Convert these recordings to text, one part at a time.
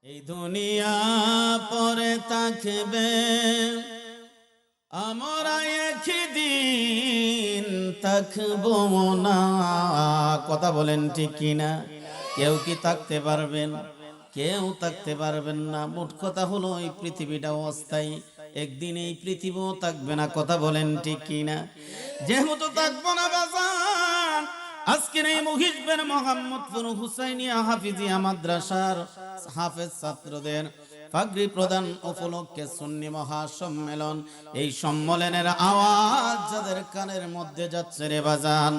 এই দুনিয়া পরে থাকবে, আমরা একদিন থাকবো না। কথা বলেন ঠিক কিনা? কেউ কি থাকতে পারবেন? কেউ থাকতে পারবেন না। মোট কথা হলো এই পৃথিবীটাও অস্থায়ী, একদিন এই পৃথিবীও থাকবে না। কথা বলেন ঠিক কিনা? যেহেতু থাকবো না বাজান, আজকের এই মুহিজবের মোহাম্মদপুর হুসাইনিয়া হাফিজিয়া মাদ্রাসার হাফেজ ছাত্রদের পাগড়ি প্রদান উপলক্ষে সুন্নি মহাসম্মেলন, এই সম্মেলনের আওয়াজ যাদের কানের মধ্যে যাচ্ছে রে বাজান,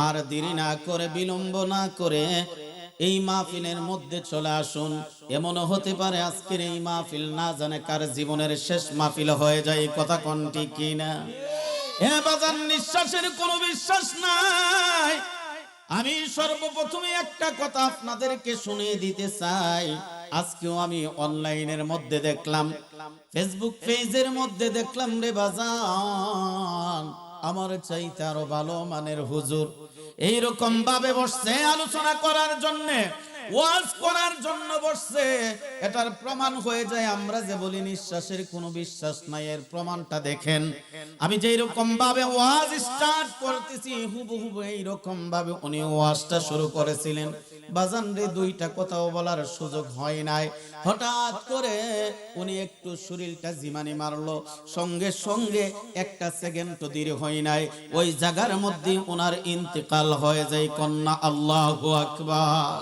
আর দেরি না করে বিলম্ব না করে এই মাহফিলের মধ্যে চলে আসুন। এমনও হতে পারে আজকের এই মাহফিল না জানে কার জীবনের শেষ মাহফিল হয়ে যায়। কথা কোন ঠিক কিনা? এ বাজান, নিঃশ্বাসের কোনো বিশ্বাস নাই। আমি সর্বপ্রথমে একটা কথা আপনাদেরকে শুনিয়ে দিতে চাই। আজকেও আমি অনলাইনের মধ্যে দেখলাম, ফেসবুক পেজের মধ্যে দেখলাম রে বাজান, আমার চাইতে আরো ভালো মানের হুজুর এইরকম ভাবে বসছে আলোচনা করার জন্য, ওয়াজ করার জন্য বসছে। এটার প্রমাণ হয়ে যায় আমরা যে বলি নিঃশ্বাসের কোনো বিশ্বাস নাই, এর প্রমাণটা দেখেন। আমি যেই রকম ভাবে ওয়াজ স্টার্ট করতেছি হুবহু এইরকম ভাবে উনি ওয়াজটা শুরু করেছিলেন। বাজান রে, দুইটা কথাও বলার সুযোগ হয় নাই। হঠাৎ করে উনি একটু শরীরটা জিমানি মারলো, সঙ্গে সঙ্গে একটা সেকেন্ড দেরি হয় নাই, ওই জায়গার মধ্যে ওনার ইন্তেকাল হয়ে যায়। কন্যা আল্লাহু আকবার।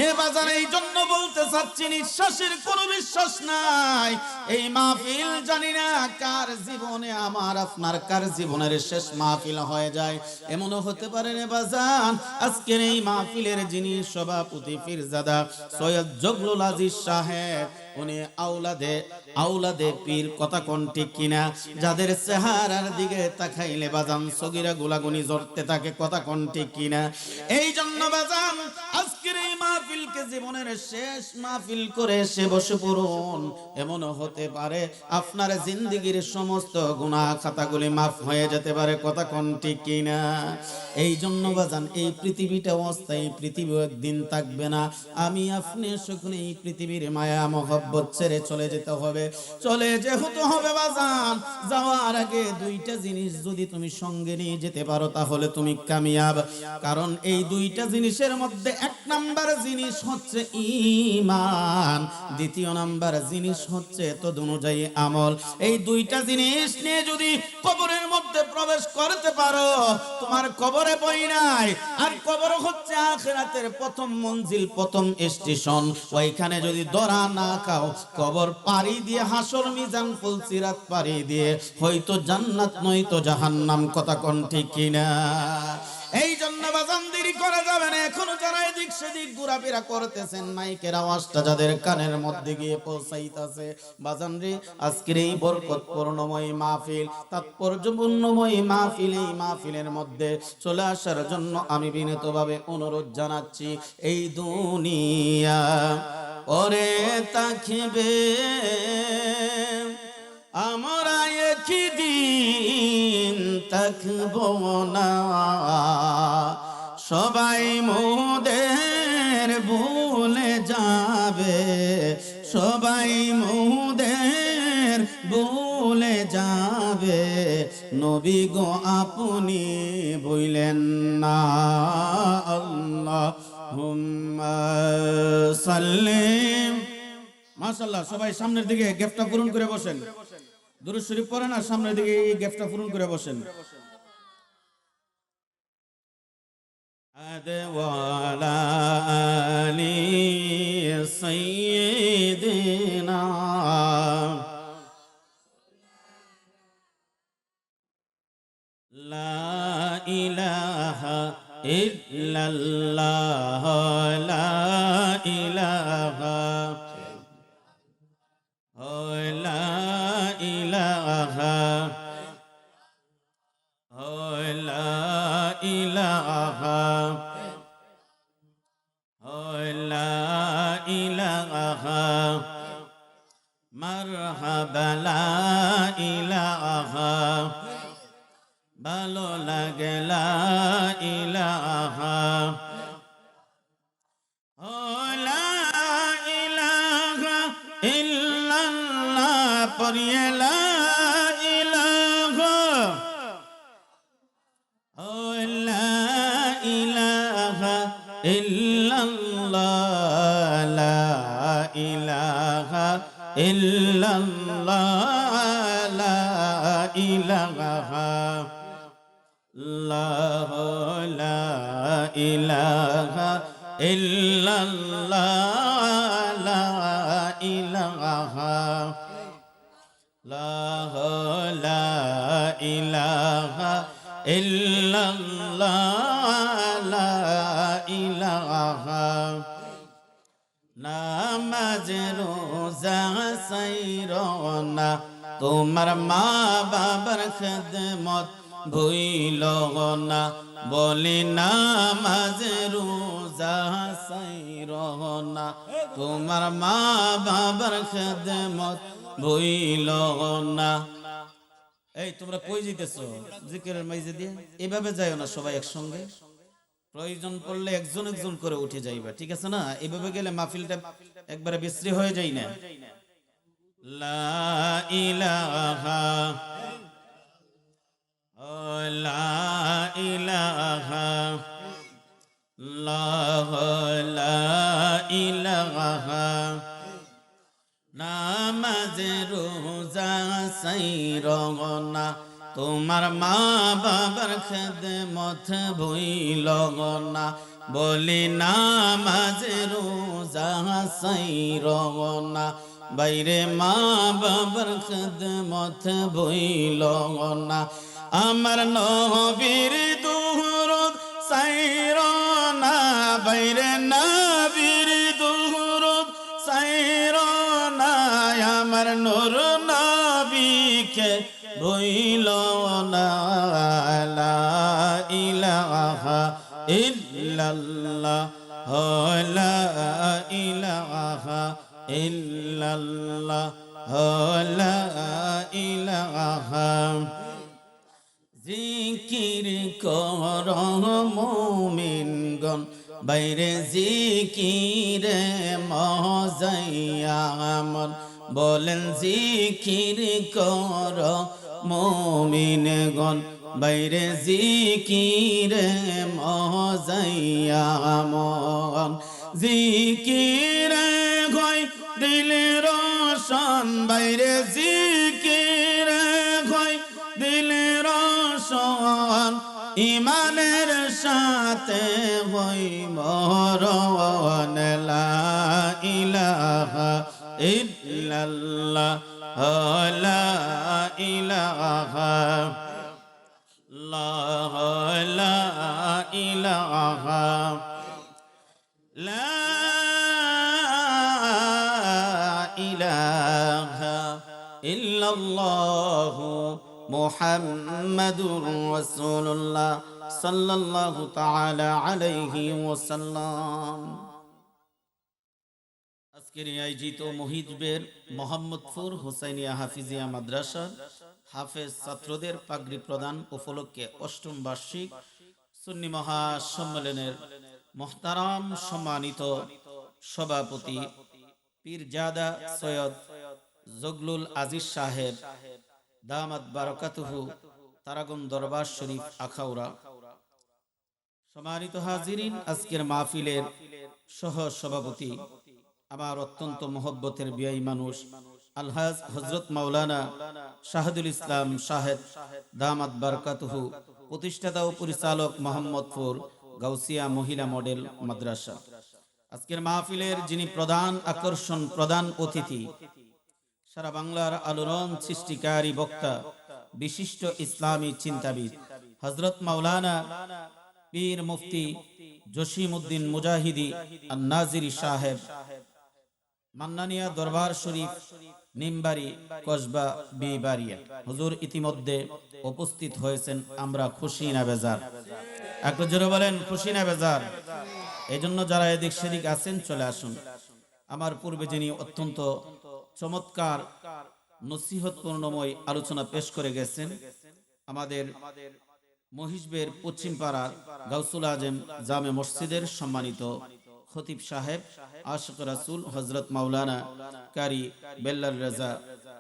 এ বাজার, এই জন্য বলতে চাচ্ছি নিঃশ্বাসের কোনো বিশ্বাস নাই। এই মাহফিল জানি না কার জীবনে, আমার আপনার কার জীবনের শেষ মাহফিল হয়ে যায়। এমনও হতে পারে রে বাজান, আজকের এই মাহফিলের যিনি সভাপতি পীরজাদা সৈয়দ জগলুল আজিজ সাহেব, উনি আওলাদে পীর। কথা কোন ঠিক কিনা? যাদের চেহারার দিকে তাকাইলে বাজান সগীরা গুলাগুনি জড়তে থাকে। কথা কোন ঠিক কিনা? এই জন্য বাজান, আজকের এই মাহফিলকে জীবনের শেষ মাহফিল করে এসে বসে পড়ুন। এমনও হতে পারে আপনার জিন্দেগীর সমস্ত গুনাহ খাতাগুলি মাফ হয়ে যেতে পারে। কথা কোন ঠিক কিনা? এই জন্য বাজান, এই পৃথিবীটা অস্থায়ী, পৃথিবী একদিন থাকবে না। আমি আপনি সকলে এই পৃথিবীর মায়া মহব্বত ছেড়ে চলে যেতে হবে, চলে যেতে হবে বাজান। যাওয়ার আগে দুইটা জিনিস যদি তুমি সঙ্গে নিয়ে যেতে পারো তাহলে তুমি কামিয়াব। কারণ এই দুইটা জিনিসের মধ্যে এক নাম্বার জিনিস হচ্ছে ঈমান, দ্বিতীয় নাম্বার জিনিস হচ্ছে তদ অনুযায়ী আমল। এই দুইটা জিনিস নিয়ে যদি কবরের মধ্যে প্রবেশ করতে পারো, তোমার কবরে বই নাই। আর কবর হচ্ছে আখিরাতের প্রথম মঞ্জিল, প্রথম স্টেশন। ওইখানে যদি ধরা না খাও, কবর পাড়ি দিয়ে হাসর মিজান ফুলসিরাত পাড়ি দিয়ে হয়তো জান্নাত নয়তো জাহান্নাম। কথা কোন ঠিক কিনা? এই জন্য বাজান, দেরি করা যাবে না। এখনো যারা এদিক সেদিক ঘোরাফেরা করতেছেন, মাইকের আওয়াজটা যাদের কানের মধ্যে গিয়ে পৌঁছাইতেছে, বাজান রে, আজকের এই বরকতপূর্ণময় মাহফিল, তাৎপর্যপূর্ণময় মাহফিল, এই মাহফিলের মধ্যে চলে আসার জন্য আমি বিনীতভাবে অনুরোধ জানাচ্ছি। এই দুনিয়া পরে থাকবে, আমরা একদিন থাকবো না। সবাই মোদের ভুলে যাবে, সবাই মোদের ভুলে যাবে, নবী গো আপনি বইলেন না। আল্লাহুম্মা সাল্লি। মাশাআল্লাহ, সবাই সামনের দিকে গ্যাপটা পূরণ করে বসেন। দুরূদ শরীফ পড়েন আর সামনের দিকে এই গ্যাপটা পূরণ করে বসেন। আদওয়ালা আলি সাইয়্যিদিনা লা ইলাহা ইল্লাল্লাহ, লা ইলাহা, লা ইলাহা, লা ইলাহা, লা ইলাহা, মারহাবা, লা ইলাহা, ভালো লাগে, লা ইলাহা, লা ইলাহা পড়িয়ে লা ইলাহা ও লা ইলাহা ইল্লাল্লাহ লা ইলাহা ইল্লাল্লাহ লা ইলাহা লা ইলাহা ইল্লাল্লাহ লা ইলাহা লা ইলাহা ইল্লাল্লাহ লা ইলাহা নামাজ রোজা সাইরনা তোমার মা বাবার খিদমত ভুইল না বলি নামাজ রোজা সাইরনা তোমার মা বাবার খিদমত ভুইল না। এই তোমরা কই যাইতেছো জিকিরের মাইজে দিয়ে? এভাবে যাইও না সবাই একসঙ্গে, প্রয়োজন পড়লে একজন একজন করে উঠে যাইবা, ঠিক আছে না? এভাবে গেলে মাহফিলটা একবারে বিশ্রী হয়ে যায় না। লা ইলাহা লা ইলাহা লা ইলাহা নামাজ রোজা সাইরনা তোমার মা বাবার খিদমত ভুইল না বলি নামাজ রোজা সাইরনা বাইরে মা বাবার খিদমত ভুইল না আমার নবীর দুরূদ সাইরনা বাইরে নবীর দুরূদ সাইরনা আমার নূর নবীকে ভুইল না লা ইলাহা ইল্লাল্লাহ লা ইলাহা ইল্লাল্লাহ লা ইলাহা জিকির কর মুমিনগণ বাইরে জিকিরে মজাইয়ামন বলেন জিকির কর মুমিনগণ বাইরে জিকিরে মজাইয়ামন জিকিরে গয় দিল রোশন বাইরে জিকিরে গয় দিল রোশন ইমানের সাথে হই মরণ লা ইলাহা ইল্লাল্লাহ লা ইলাহা লা ইলাহা লা ইলাহা ইল্লাল্লাহ মুহাম্মাদুর রাসূলুল্লাহ সাল্লাল্লাহু তাআলা আলাইহি ওয়াসাল্লাম। আজকের আয়োজিত মুহিজবের মোহাম্মদপুর হুসাইনিয়া হাফিজিয়া মাদ্রাসার হাফেজ ছাত্রদের পাগড়ি প্রদান উপলক্ষে অষ্টম বার্ষিক সুন্নি মহাসম্মেলনের মুহতারাম সম্মানিত সভাপতি পীরজাদা সৈয়দ জগলুল আজিজ সাহেব দামাত বারাকাতুহু তারাগন দরবার শরীফ আখাউড়া, সম্মানিত হাজিরিন, আজকের মাহফিলের সহ সভাপতি আমার অত্যন্ত মহব্বতের বিয়াই মানুষ আলহাজ হযরত মাওলানা শাহাদুল ইসলাম সাহেব দামাত বারাকাতুহু, প্রতিষ্ঠাতা ও পরিচালক মোহাম্মদপুর গাউসিয়া মহিলা মডেল মাদ্রাসা। আজকের মাহফিলের যিনি প্রধান আকর্ষণ, প্রধান অতিথি, সারা বাংলার আলোড়ন সৃষ্টিকারী বক্তা, বিশিষ্ট ইসলামী চিন্তাবিদ হযরত মাওলানা পীর মুফতি জসিমউদ্দিন মুজাহিদি আন-নাজিরি সাহেব, মান্নানিয়া দরবার শরীফ নিমবাড়ি কসবা বিবাড়িয়া। হুজুর ইতিমধ্যে উপস্থিত হয়েছেন, আমরা খুশি না বেজার? একটু জোরে বলেন, খুশি না বেজার? এই জন্য যারা এদিক সেদিক আছেন চলে আসুন। আমার পূর্বে যিনি অত্যন্ত চমৎকার নসিহতপূর্ণময় আলোচনা পেশ করে গেছেন, আমাদের মহিজবের পশ্চিম পাড়ার গাউসুল আজম জামে মসজিদের সম্মানিত খতিব সাহেব আশিক রাসূল হযরত মাওলানা কারি বেল্লাল রাজা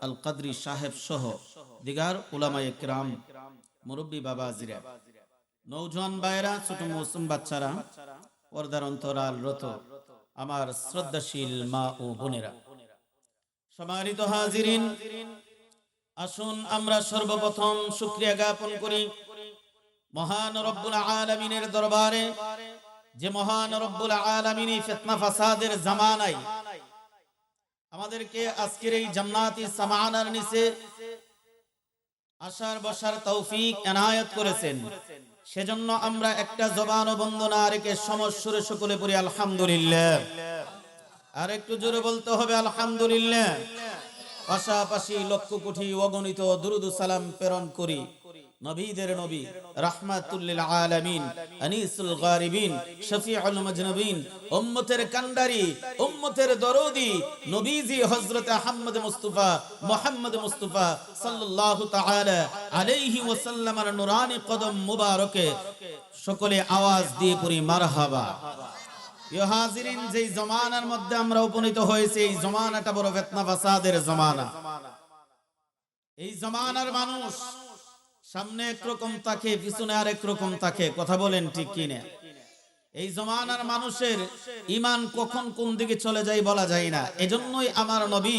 আল কাদরি সাহেব সহ দিগার উলামায়ে কেরাম, মুরব্বী বাবাজিরা, নওজোয়ান ভাইরা, ছোট মাসুম বাচ্চারা, পর্দার অন্তরাল রত আমার শ্রদ্ধাশীল মা ও বোনেরা, সম্মানিত হাজিরিন, আসুন আমরা সর্বপ্রথম শুকরিয়া জ্ঞাপন করি মহান রব্বুল আলামিনের দরবারে, যে মহান রব্বুল আলামিন ফিতনা ফাসাদের জামানায় আমাদেরকে আজকের এই জান্নাতি সামানার নিচে আসার বসার তৌফিক এনায়েত করেছেন। সেজন্য আমরা একটা জবান ও বন্দনা রেখে সমস্বরে সকলে পড়ি আলহামদুলিল্লাহ। আর একটু জোরে বলতে হবে আলহামদুলিল্লাহ। পাশাপাশি লক্ষ কোটি অগণিত দুরুদ সালাম প্রেরণ করি নবীদের নবী, রাহমাতুল লিল আলামিন, আনিসুল গারিবিন, শফিউল মুজনবিন, উম্মতের কান্ডারি, উম্মতের দরদি নবীজি হযরত মুহাম্মদ মুস্তাফা সাল্লাল্লাহু তাআলা আলাইহি ওয়াসাল্লামের নূরানি কদম মুবারকে সকলে আওয়াজ দিয়ে পড়ি মারহাবা। ইয়া হাজিরিন, যেই জামানার মধ্যে আমরা উপনীত হয়েছি, এই জামানাটা বড় ফিতনা ফাসাদের জামানা। এই জামানার মানুষ সামনে একরকম থাকে, পিছনে আরেক রকম থাকে, কথা বলেন ঠিক কিনা? এই জমানার মানুষের ঈমান কখন কোন দিকে চলে যায় বলা যায় না। এজন্যই আমার নবী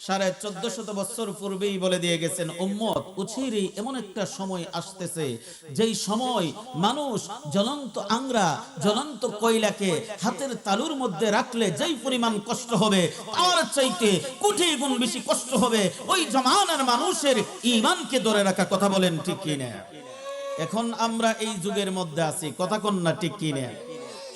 1450 বছর পূর্বেই বলে দিয়ে গেছেন, উম্মত উচিরই এমন একটা সময় আসতেছে যেই সময় মানুষ জ্বলন্ত আংরা, জ্বলন্ত কয়লাকে হাতের তালুর মধ্যে রাখলে যেই পরিমাণ কষ্ট হবে তার চাইতে কোটি গুণ বেশি কষ্ট হবে ওই জমানার মানুষের ঈমানকে ধরে রাখা, কথা বলেন ঠিক কিনা? এখন আমরা এই যুগের মধ্যে আছি, কথা কোন না ঠিক কিনা?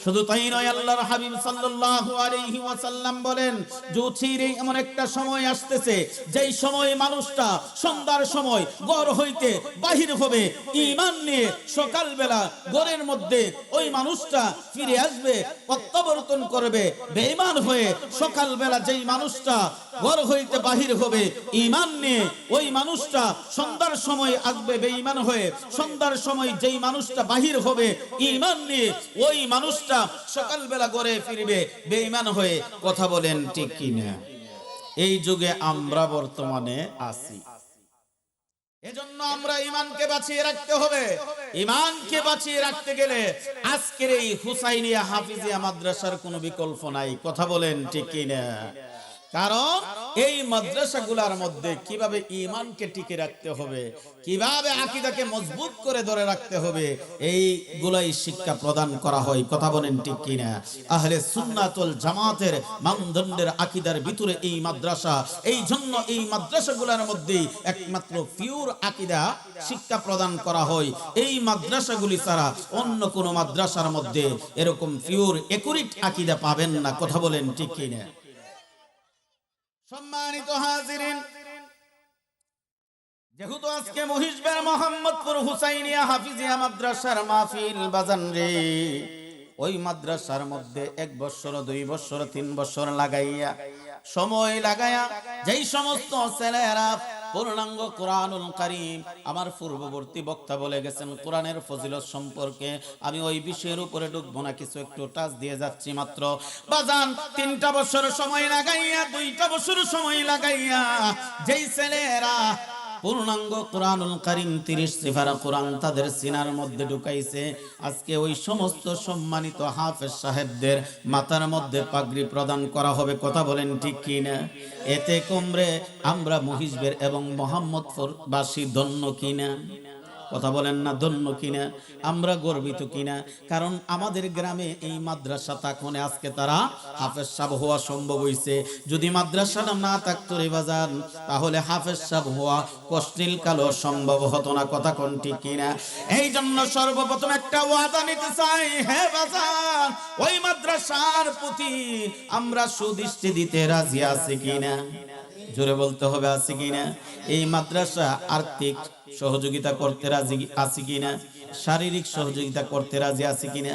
শুধু তাই নয়, আল্লাহর হাবিব সাল্লাল্লাহু আলাইহি ওয়াসাল্লাম বলেন, জুছিরে এমন একটা সময় আসতেছে যেই সময় মানুষটা সন্ধ্যার সময় ঘর হইতে বাহির হবে ঈমান নিয়ে, সকালবেলা ঘরের মধ্যে ওই মানুষটা ফিরে আসবে, প্রত্যাবর্তন করবে বেঈমান হয়ে। সকালবেলা যেই মানুষটা ঘর হইতে বাহির হবে ঈমান নিয়ে, ওই মানুষটা সন্ধ্যার সময় আসবে বেঈমান হয়ে। সন্ধ্যার সময় যেই মানুষটা বাহির হবে ঈমান নিয়ে, ওই মানুষটা সকালবেলা ঘরে ফিরবে বেঈমান হয়ে, কথা বলেন ঠিক কিনা? এই যুগে আমরা বর্তমানে আছি। এজন্য আমরা ঈমানকে বাঁচিয়ে রাখতে হবে। ঈমানকে বাঁচিয়ে রাখতে গেলে আজকের এই হুসাইনিয়া হাফিজিয়া মাদ্রাসার কোনো বিকল্প নাই, কথা বলেন ঠিক কিনা? কারণ এই মাদ্রাসাগুলোর মধ্যে কিভাবে ঈমানকে টিকে রাখতে হবে, কিভাবে আকীদাকে মজবুত করে ধরে রাখতে হবে, এইগুলাই শিক্ষা প্রদান করা হয়, কথা বলেন ঠিক কিনা? আহলে সুন্নাত ওয়াল জামাতের মানদণ্ডের আকীদার ভিতরে এই মাদ্রাসা। এই জন্য এই মাদ্রাসাগুলোর মধ্যে একমাত্র পিওর আকীদা শিক্ষা প্রদান করা হয়। এই মাদ্রাসাগুলি ছাড়া অন্য কোন মাদ্রাসার মধ্যে এরকম পিওর একুরেট আকীদা পাবেন না, কথা বলেন ঠিক কিনা? সম্মানিত হাজিরিন, যেহেতু আজকে মহিষবের মোহাম্মদপুর হুসাইনিয়া হাফিজিয়া মাদ্রাসার মাহফিল বাজান রে, ওই মাদ্রাসার মধ্যে 1 বছর 2 বছর 3 বছর লাগাইয়া সময় লাগায়া যেই সমস্ত ছেলেরা পূর্ণাঙ্গ কোরআনুল কারীম, আমার পূর্ববর্তী বক্তা বলে গেছেন কোরআনের ফজিলত সম্পর্কে, আমি ওই বিষয়ের উপরে ঢুকবো না, কিছু একটু টাচ দিয়ে যাচ্ছি মাত্র। বাজান 3টা বছর সময় লাগাইয়া, 2টা বছর সময় লাগাইয়া যেই ছেলেরা পূর্ণাঙ্গ কোরআনুল কারীম 30 সিফারা কোরআন তাদের সিনার মধ্যে ঢুকাইছে, আজকে ওই সমস্ত সম্মানিত হাফেজ সাহেবদের মাথার মধ্যে পাগড়ি প্রদান করা হবে, কথা বলেন ঠিক কিনা? এতে কমরে আমরা মহিষবের এবং মোহাম্মদপুর বাসী ধন্য কিনা? কথা বলেন না, ধন্য কিনা? আমরা গর্বিত কিনা? কারণ আমাদের গ্রামে এই মাদ্রাসা থাকলে আজকে তারা হাফেজ সাহেব হওয়া সম্ভব হইছে। যদি মাদ্রাসাটা না থাকতো রে বাজান, তাহলে হাফেজ সাহেব হওয়া কষ্টিল কালো সম্ভব হতো না, কথা কোন ঠিক কিনা? এই জন্য সর্বপ্রথম একটা ওয়াদা নিতে চাই, হে বাজান, ওই মাদ্রাসার প্রতি আমরা সুদৃষ্টি দিতে রাজি আছি কিনা? জোরে বলতে হবে, আছে কিনা? এই মাদ্রাসা আর্থিক সহযোগিতা করতে রাজি আছে কিনা? শারীরিক সহযোগিতা করতে রাজি আছে কিনা?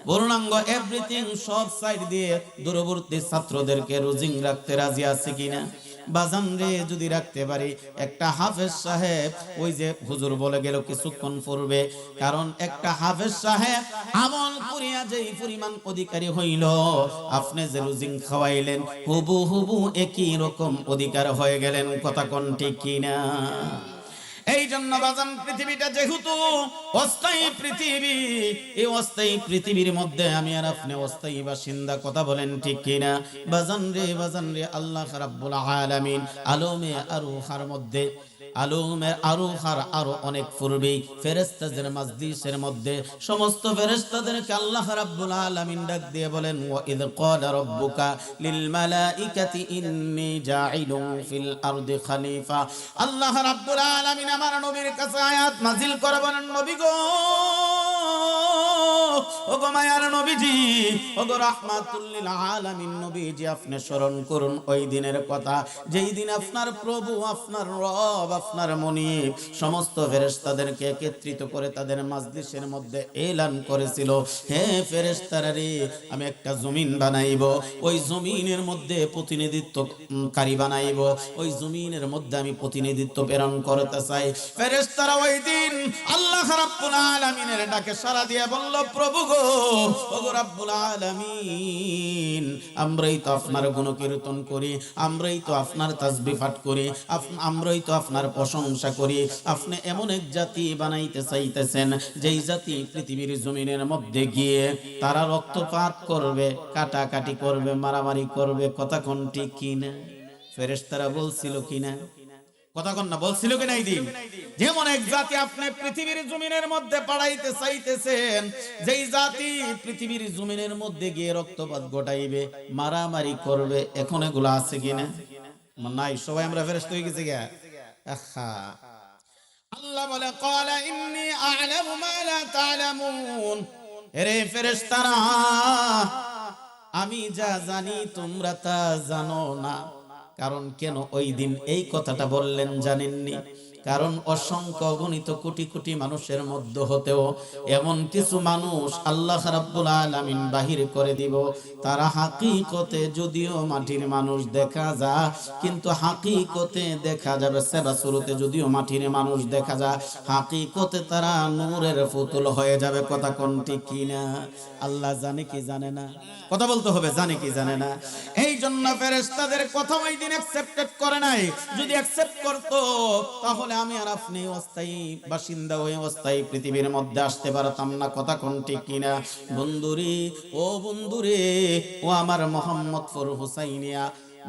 পূর্ণাঙ্গ এভরিথিং সব সাইড দিয়ে দূরবর্তী ছাত্রদেরকে রোজিং রাখতে রাজি আছে কিনা? বাজান রে যদি রাখতে পারি, একটা হাফেজ সাহেব ওই যে হুজুর বলে গেল কিছুক্ষণ পূর্বে, কারণ একটা হাফেজ সাহেব আমল করিয়া যেই পরিমাণ অধিকারী হইল, আপনি যে রুজিং খাওয়াইলেন হুবু হুবু একই রকম অধিকার হয়ে গেলেন। কথা কোন ঠিক কিনা? এই জন্য বাজান পৃথিবীটা যেহেতু অস্থায়ী পৃথিবী, এই অস্থায়ী পৃথিবীর মধ্যে আমি আর আপনি অস্থায়ী বাসিন্দা। কথা বলেন ঠিক কিনা? বাজান রে আল্লাহ রাব্বুল আলামিন আলমে আরুহার মধ্যে, আলমের আরুহার আরো অনেক পূর্বে ফেরেশতাদের মাজলিসের মধ্যে সমস্ত ফেরেশতাদেরকে আল্লাহ রাব্বুল আলামিন ডাক দিয়ে বলেন, ওয়া ইয ক্বালা রাব্বুকা লিল মালাইকাতি ইন্নী জাইলুন ফিল আরদি খলিফা। আল্লাহ রাব্বুল আলামিন আমার নবীর কাছে আয়াত নাজিল করে বলেন, নবী গো, ওগো মায়ার নবীজি, ওগো রাহমাতুল লিল আলামিন নবীজি, আপনি স্মরণ করুন ওই দিনের কথা যেই দিন আপনার প্রভু, আপনার রব, আপনার মুনিব সমস্ত ফেরেশতাদেরকে একত্রিত করে তাদের মাজলিসের মধ্যে এলান করেছিল, হে ফেরেশতারা রে, আমি একটা জমিন বানাইব, ওই জমিনের মধ্যে প্রতিনিধিত্বকারী বানাইব, ওই জমিনের মধ্যে আমি প্রতিনিধিত্ব প্রেরণ করতে চাই। ফেরেশতারা ওই দিন আল্লাহ রাব্বুল আলামিনের ডাকে সাড়া দিয়ে বলল, প্রভু গো, ওগো রাব্বুল আলামিন, আমরাই তো আপনার গুণকীর্তন করি, আমরাই তো আপনার তাসবিহ পাঠ করি, আমরাই তো আপনার প্রশংসা করি। আপনি এমন এক জাতি বানাইতে চাইতেছেন যেই জাতি পৃথিবীর জমিনের মধ্যে গিয়ে তারা রক্তপাত করবে, কাটাকাটি করবে, মারামারি করবে। কথা কোন ঠিক কিনা? ফেরেশতারা বলছিল কিনা? কথা কোন না, বলছিল কিনা? এই দিন যেমন এক জাতি আপনি পৃথিবীর জমিনের মধ্যে পাঠাইতে চাইতেছেন, যেই জাতি পৃথিবীর জমিনের মধ্যে গিয়ে রক্তপাত ঘটাইবে, মারামারি করবে, এখন এগুলো আছে কিনা? নাই, সবাই আমরা ফেরেশতা হয়ে গেছি গা। আহা, আল্লাহ বলে, ক্বালা ইন্নী আ'লামু মা লা তা'লামুন, হে ফেরেশতারা, আমি যা জানি তোমরা তা জানো না। কারণ কেন ওই দিন এই কথাটা বললেন জানেননি? কারণ অসংখ্য গণিত কোটি কোটি মানুষের মধ্য হতেও এমন কিছু মানুষ আল্লাহ রাব্বুল আলামিন বাহির করে দিব, তারা হাকিকতে যদিও মাটির মানুষ দেখা যায়, কিন্তু হাকিকতে দেখা যাবে সেবা শুরুতে যদিও মাটির মানুষ দেখা যায়, হাকিকতে তারা নূরের পুতুল হয়ে যাবে। কথা কোন ঠিক কিনা? আল্লাহ জানে কি জানে না? কথা বলতে হবে, জানে কি জানে না? এই জন্য ফেরেশতাদের কথা ওই দিন অ্যাকসেপ্টেড করে নাই। যদি অ্যাকসেপ্ট করতো তাহলে আমি আর আপনি অস্থায়ী বাসিন্দা হয়ে অস্থায়ী পৃথিবীর মধ্যে আসতে পারতাম না। কথা কোন ঠিক কিনা? বন্ধুরে, ও বন্ধুরে, ও আমার মোহাম্মদপুর হুসাইনিয়া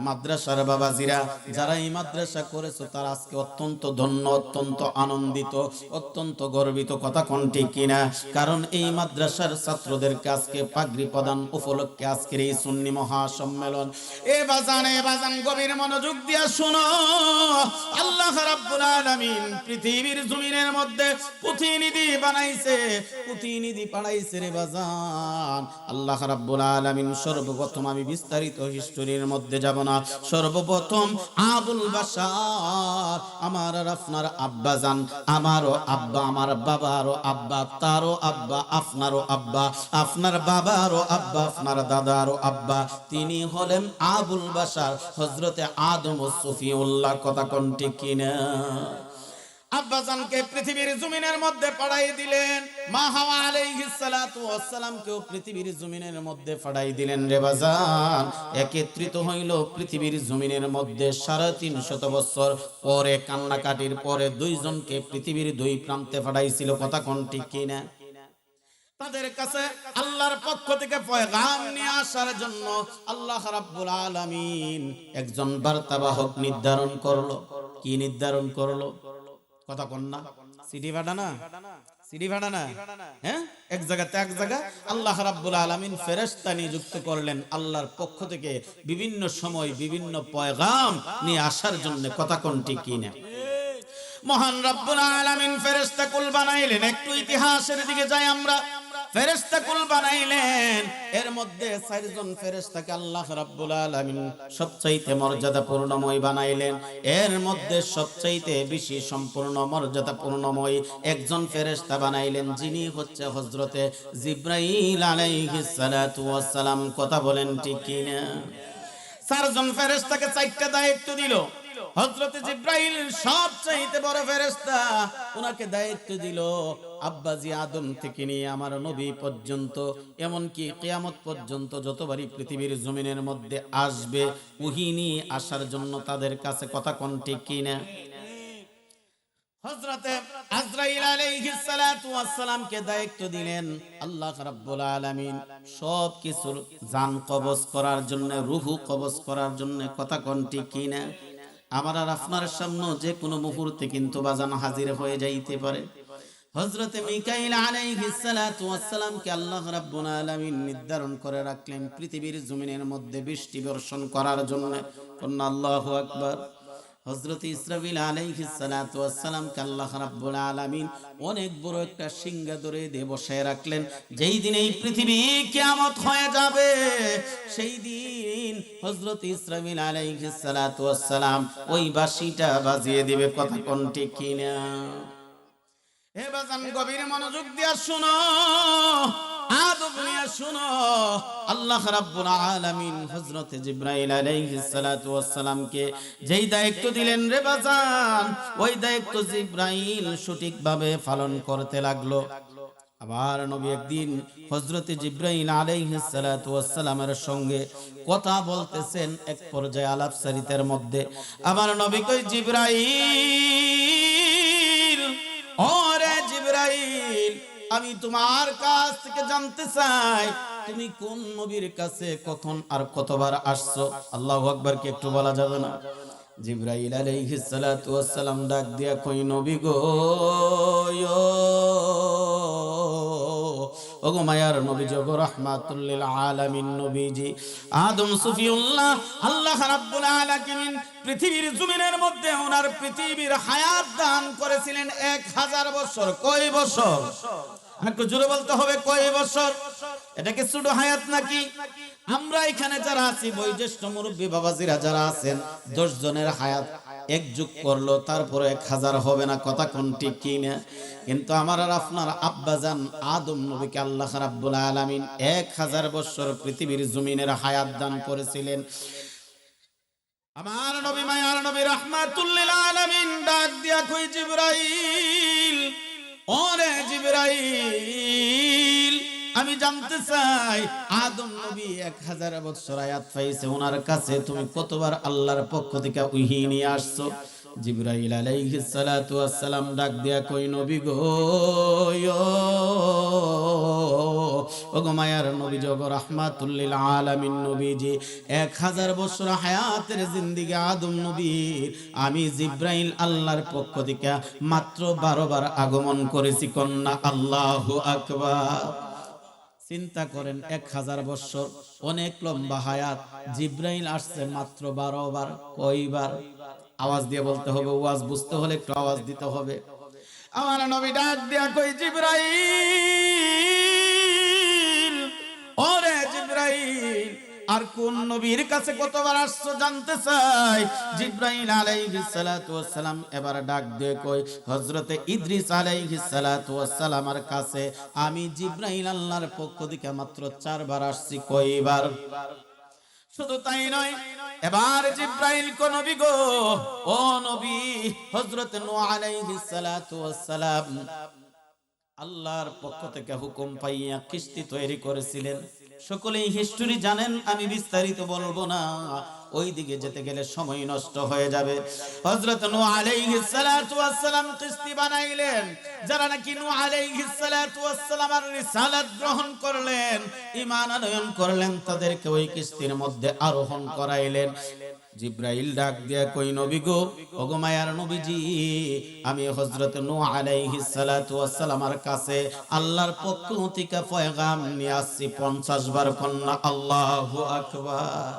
মাদ্রাসার বাবাজিরা, যারা এই মাদ্রাসা করেছো তারা আজকে অত্যন্ত ধন্য, অত্যন্ত আনন্দিত, অত্যন্ত গর্বিত। কথা কোন ঠিক কিনা? কারণ এই মাদ্রাসার ছাত্রদেরকে আজকে পাগড়ি প্রদান উপলক্ষে আজকের এই সুন্নি মহাসম্মেলন। এ বাজান গভীর মনোযোগ দিয়া শোনো, আল্লাহ রাব্বুল আলামিন পৃথিবীর জমিনের মধ্যে প্রতিনিধি বানাইছে, প্রতিনিধি পাঠাইছে রে বাজান। আল্লাহ রাব্বুল আলামিন সর্বপ্রথম, আমি বিস্তারিত হিস্টোরির মধ্যে যাব না, সর্বপ্রথম আবুল বাশার, আমার আর আপনার আব্বা জান, আমারও আব্বা, আমার বাবারও আব্বা, তারও আব্বা, আপনারও আব্বা, আপনার বাবারও আব্বা, আপনার দাদারও আব্বা, তিনি হলেন আবুল বাশার হযরতে আদম ও সফিউল্লাহ। কথা কোন ঠিক কিনা? আব্বাজানকে পৃথিবীর জমিনের মধ্যে পাঠাই দিলেন, মা হাওয়া আলাইহিস সালাতু ওয়াস সালামকেও পৃথিবীর জমিনের মধ্যে পাঠাই দিলেন রে বাজান। একত্রিত হইল পৃথিবীর জমিনের মধ্যে 350 বছর পরে, কান্নাকাটির পরে দুইজনকে পৃথিবীর দুই প্রান্তে পাঠাইছিল। কথা কোন ঠিক কিনা? তাদের কাছে আল্লাহর পক্ষ থেকে পয়গাম নিয়ে আসার জন্য আল্লাহ রাব্বুল আলামিন একজন বার্তাবাহক নির্ধারণ করলো। কি নির্ধারণ করলো? কথা কোন না? সিডি ভাড়া না, সিডি ভাড়া না, হ্যাঁ, এক জায়গাতে এক জায়গা আল্লাহ রাব্বুল আলামিন ফেরেশতা নিযুক্ত করলেন আল্লাহর পক্ষ থেকে বিভিন্ন সময় বিভিন্ন পয়গাম নিয়ে আসার জন্য। কথা কোন ঠিক কিনা? মহান রাব্বুল আলামিন ফেরেশতা কুল বানাইলেন। একটু ইতিহাসের দিকে যাই আমরা। ফেরেশতা কুল বানাইলেন, এর মধ্যে 4 জন ফেরেশতাকে আল্লাহ রাব্বুল আলামিন সবচাইতে মর্যাদাপূর্ণময় বানাইলেন। এর মধ্যে সবচাইতে বেশি সম্পূর্ণ মর্যাদাপূর্ণময় একজন ফেরেশতা বানাইলেন, যিনি হচ্ছে হযরতে জিবরাইল আলাইহিস সালাতু ওয়াস সালাম। কথা বলেন ঠিক কিনা? চারজন ফেরেশতাকে চারটা দায়িত্ব দিল। হযরত জিবরাইল সবচাইতে বড় ফেরেশতা, ওনাকে দায়িত্ব দিল আব্বাজি আদম থেকে নিয়ে আমার নবী পর্যন্ত, এমনকি কিয়ামত পর্যন্ত যতবারই পৃথিবীর জমিনের মধ্যে আসবে ওহী নিয়ে আসার জন্য তাদের কাছে কথা কোন ঠিক কিনা। হযরতে আজরাইল আলাইহিস সালাতু ওয়াস সালামকে দায়িত্ব দিলেন আল্লাহ রাব্বুল আলামিন সব কিছুর জান কবজ করার জন্য, রূহ কবজ করার জন্য, কথা কোন ঠিক কিনা। আমার আর আপনার সামনে যে কোনো মুহূর্তে কিন্তু বাজান হাজির হয়ে যাইতে পারে। হযরতে মিকাইল আলাইহিস সালাতু ওয়াস সালামকে আল্লাহ রাব্বুল আলামিন নির্ধারণ করে রাখলেন পৃথিবীর জমিনের মধ্যে বৃষ্টি বর্ষণ করার জন্য। কন্না আল্লাহু আকবার। হযরত ইসরাফিল আলাইহিস সালাতু ওয়াস সালামকে আল্লাহ রাব্বুল আলামিন অনেক বড় একটা সিংহা ধরে দিয়ে বসায় রাখলেন। যেই দিন এই পৃথিবী কিয়ামত হয়ে যাবে সেই দিন হযরত ইসরাফিল আলাইহিস সালাতু ওয়াস সালাম ওই বাঁশিটা বাজিয়ে দিবে, কথা কোন ঠিক কিনা। হে বাজান গভীর মনোযোগ দিয়া শুনো, আদব নিয়া শুনো। আল্লাহ রাব্বুল আলামিন হযরত জিবরাইল আলাইহিস সালাতু ওয়াস সালামকে যেই দায়িত্ব দিলেন রে বাজান, ওই দায়িত্ব জিবরাইল সঠিকভাবে পালন করতে লাগলো। আবার নবী একদিন হযরত জিবরাইল আলাইহিস সালাতু ওয়াস সালামের সঙ্গে কথা বলতেছেন, এক পর্যায়ে আলাপসারিতের মধ্যে আমার নবী কই, জিবরাইল, ওরে জিবরাইল, আমি তোমার কাছ থেকে জানতে চাই তুমি কোন নবীর কাছে কখন আর কতবার আসছো। আল্লাহু আকবার কি একটু বলা যাবে না? জিবরাইল আলাইহিস সালাতু ওয়াস সালাম ডাক দিয়া কই, নবী গো, ওগো মায়ার নবী জগ রাহমাতুল লিল আলামিন নবীজি আদম সফিউল্লাহ আল্লাহ রাব্বুল আলামিন পৃথিবীর জমিনের মধ্যে ওনার পৃথিবীর হায়াত দান করেছিলেন 1000 বছর। কয় বছর? একটু জোরে বলতে হবে, কয় বছর? এটা কি ছোট হায়াত নাকি? আমরা এখানে যারা আছি বয়োজ্যেষ্ঠ মুরব্বী বাবাজিরা যারা আছেন 10 জনের হায়াত এক যুগ করলো তারপরে 1000 হবে না, কথা কোন ঠিক কিনা। কিন্তু আমার আর আপনার আব্বাজান আদম নবীকে আল্লাহ রাব্বুল আলামিন 1000 বছর পৃথিবীর জমিনের হায়াত দান করেছিলেন। আমার নবী মায়ার নবী রাহমাতুল লিল আলামিন ডাক দিয়া কই, জিবরাইল, ওরে জিবরাইল, আমি জানতে চাই আদম নবী 1000 বছর হায়াত পাইছে, ওনার কাছে তুমি কতবার আল্লাহর পক্ষ থেকে ওহী নিয়ে আসছো। জিবরাইল আলাইহিস সালাতু ওয়াস সালাম ডাক দিয়া কই, নবী গো, ওগো মায়ার নবী জগ রাহমাতুল লিল আলামিন নবীজি 1000 বছর হায়াতের জিন্দেগি আদম নবীর আমি জিবরাইল আল্লাহর পক্ষ থেকে মাত্র 12 বার আগমন করেছি। কন্যা আল্লাহু আকবার। চিন্তা করেন 1000 বছর অনেক লম্বা হায়াত, জিবরাইল আসছে মাত্র 12 বার। কয়বার? আওয়াজ দিয়ে বলতে হবে, ওয়াজ বুঝতে হলে একটু আওয়াজ দিতে হবে। আমার নবী ডাক দিয়া কই, জিবরাইল, ওরে জিবরাইল, আর কোন নবীর কাছে কতবার আসছো জানতে চাই। জিবরাইল আলাইহিস সালাতু ওয়াস সালাম এবার ডাক দিয়ে কই, হযরতে ইদ্রিস আলাইহিস সালাতু ওয়াস সালামের কাছে আমি জিবরাইল আল্লাহর পক্ষ থেকে মাত্র 4 বার আসছি। কয়বার? শুধু তাই নয়, এবার জিবরাইল কো, নবী গো, ও নবী, হযরতে নূহ আলাইহিস সালাতু ওয়াস সালাম আল্লাহর পক্ষ থেকে হুকুম পাইয়া কিস্তি তৈরি করেছিলেন। সকলেই হিস্টরি জানেন, আমি বিস্তারিত বলবো না, ওই দিকে যেতে গেলে সময় নষ্ট হয়ে যাবে। হযরত নূহ আলাইহিস সালাতু ওয়াস সালাম কিস্তি বানাইলেন। যারা নাকি নূহ আলাইহিস সালাতু ওয়াস সালামের রিসালাত গ্রহণ করলেন, ঈমান আনয়ন করলেন, তাদেরকে ওই কিস্তির মধ্যে আরোহণ করাইলেন। জিবরাইল ডাক দিয়া কই, নবী গো, ওগো মায়ার নবীজি, আমি হযরত নূহ আলাইহিস সালাতু ওয়াস সালামের কাছে আল্লাহর পক্ষ থেকে পয়গাম নিয়ে আসছি 50 বার। কন্যা আল্লাহু আকবার।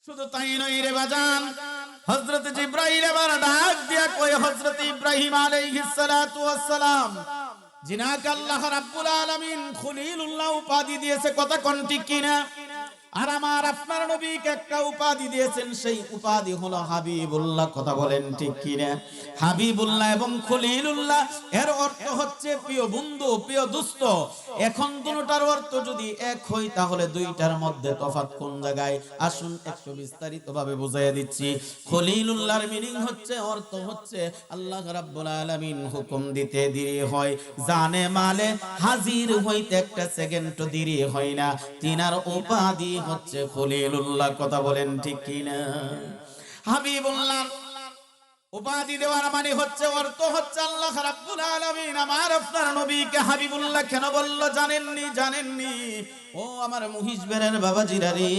শুধু তাই নয় রে বাজান, হযরত জিবরাইল এবার ডাক দিয়া কই, হযরত ইব্রাহিম আলাইহিস সালাতু ওয়াস সালাম জিনাকে আল্লাহ রাব্বুল আলামিন খলিলুল্লাহ উপাধি দিয়েছে, কথা কোন ঠিক কিনা। আর আমার আপনার নবীকে একটা উপাধি দিয়েছেন, সেই উপাধি হলো হাবিবুল্লাহ। কথা বলেন ঠিক কিনা? হাবিবুল্লাহ এবং খলিলুল্লাহ এর অর্থ হচ্ছে প্রিয় বন্ধু, প্রিয় দোস্ত। এখন দুটোটার অর্থ যদি এক হয় তাহলে দুইটার মধ্যে তফাৎ কোন জায়গায়? আসুন একটু বিস্তারিত ভাবে বুঝাইয়া দিচ্ছি। খলিলুল্লাহর মিনিং হচ্ছে, অর্থ হচ্ছে আল্লাহ রাব্বুল আলামিন হুকুম দিতে দেরি হয়, জানে মালে হাজির হইতে একটা সেকেন্ড দেরি হয় না, তিনার উপাধি হচ্ছে খলিলুল্লাহ। কথা বলেন ঠিক কিনা? হাবিবুল্লাহ উপাধি দেওয়ার মানে হচ্ছে, অর্থ হচ্ছে আল্লাহ রাব্বুল আলামিন আমার আপনার নবীকে হাবিবুল্লাহ কেন বলল জানেননি? জানেননি? ও আমার মুহিজবেরের বাবাজিরা রে,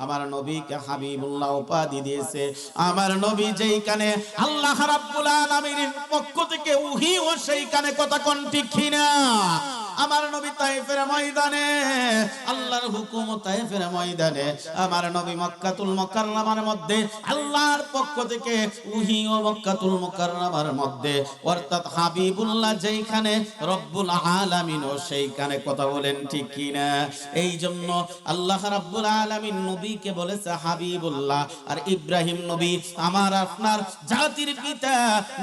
আমার নবীকে হাবিবুল্লাহ উপাধি দিয়েছে। আমার নবী যেইখানে আল্লাহ রাব্বুল আলামিনের পক্ষ থেকে ওহী ও সেইখানে, কথা কোন ঠিক কিনা? আমার নবী তায়েফের ময়দানে, আল্লাহর হুকুম তায়েফের ময়দানে, আমার নবী মক্কাতুল মুকাররমার মধ্যে আল্লাহর পক্ষ থেকে ওহী ও মক্কাতুল মুকাররমার মধ্যে, অর্থাৎ হাবিবুল্লাহ যেইখানে রব্বুল আলামিনও সেইখানে। কথা বলেন ঠিক কিনা? এই জন্য আল্লাহ রাব্বুল আলামিন নবীকে বলেছে হাবিবুল্লাহ। আর ইব্রাহিম নবী আমার আপনার জাতির পিতা,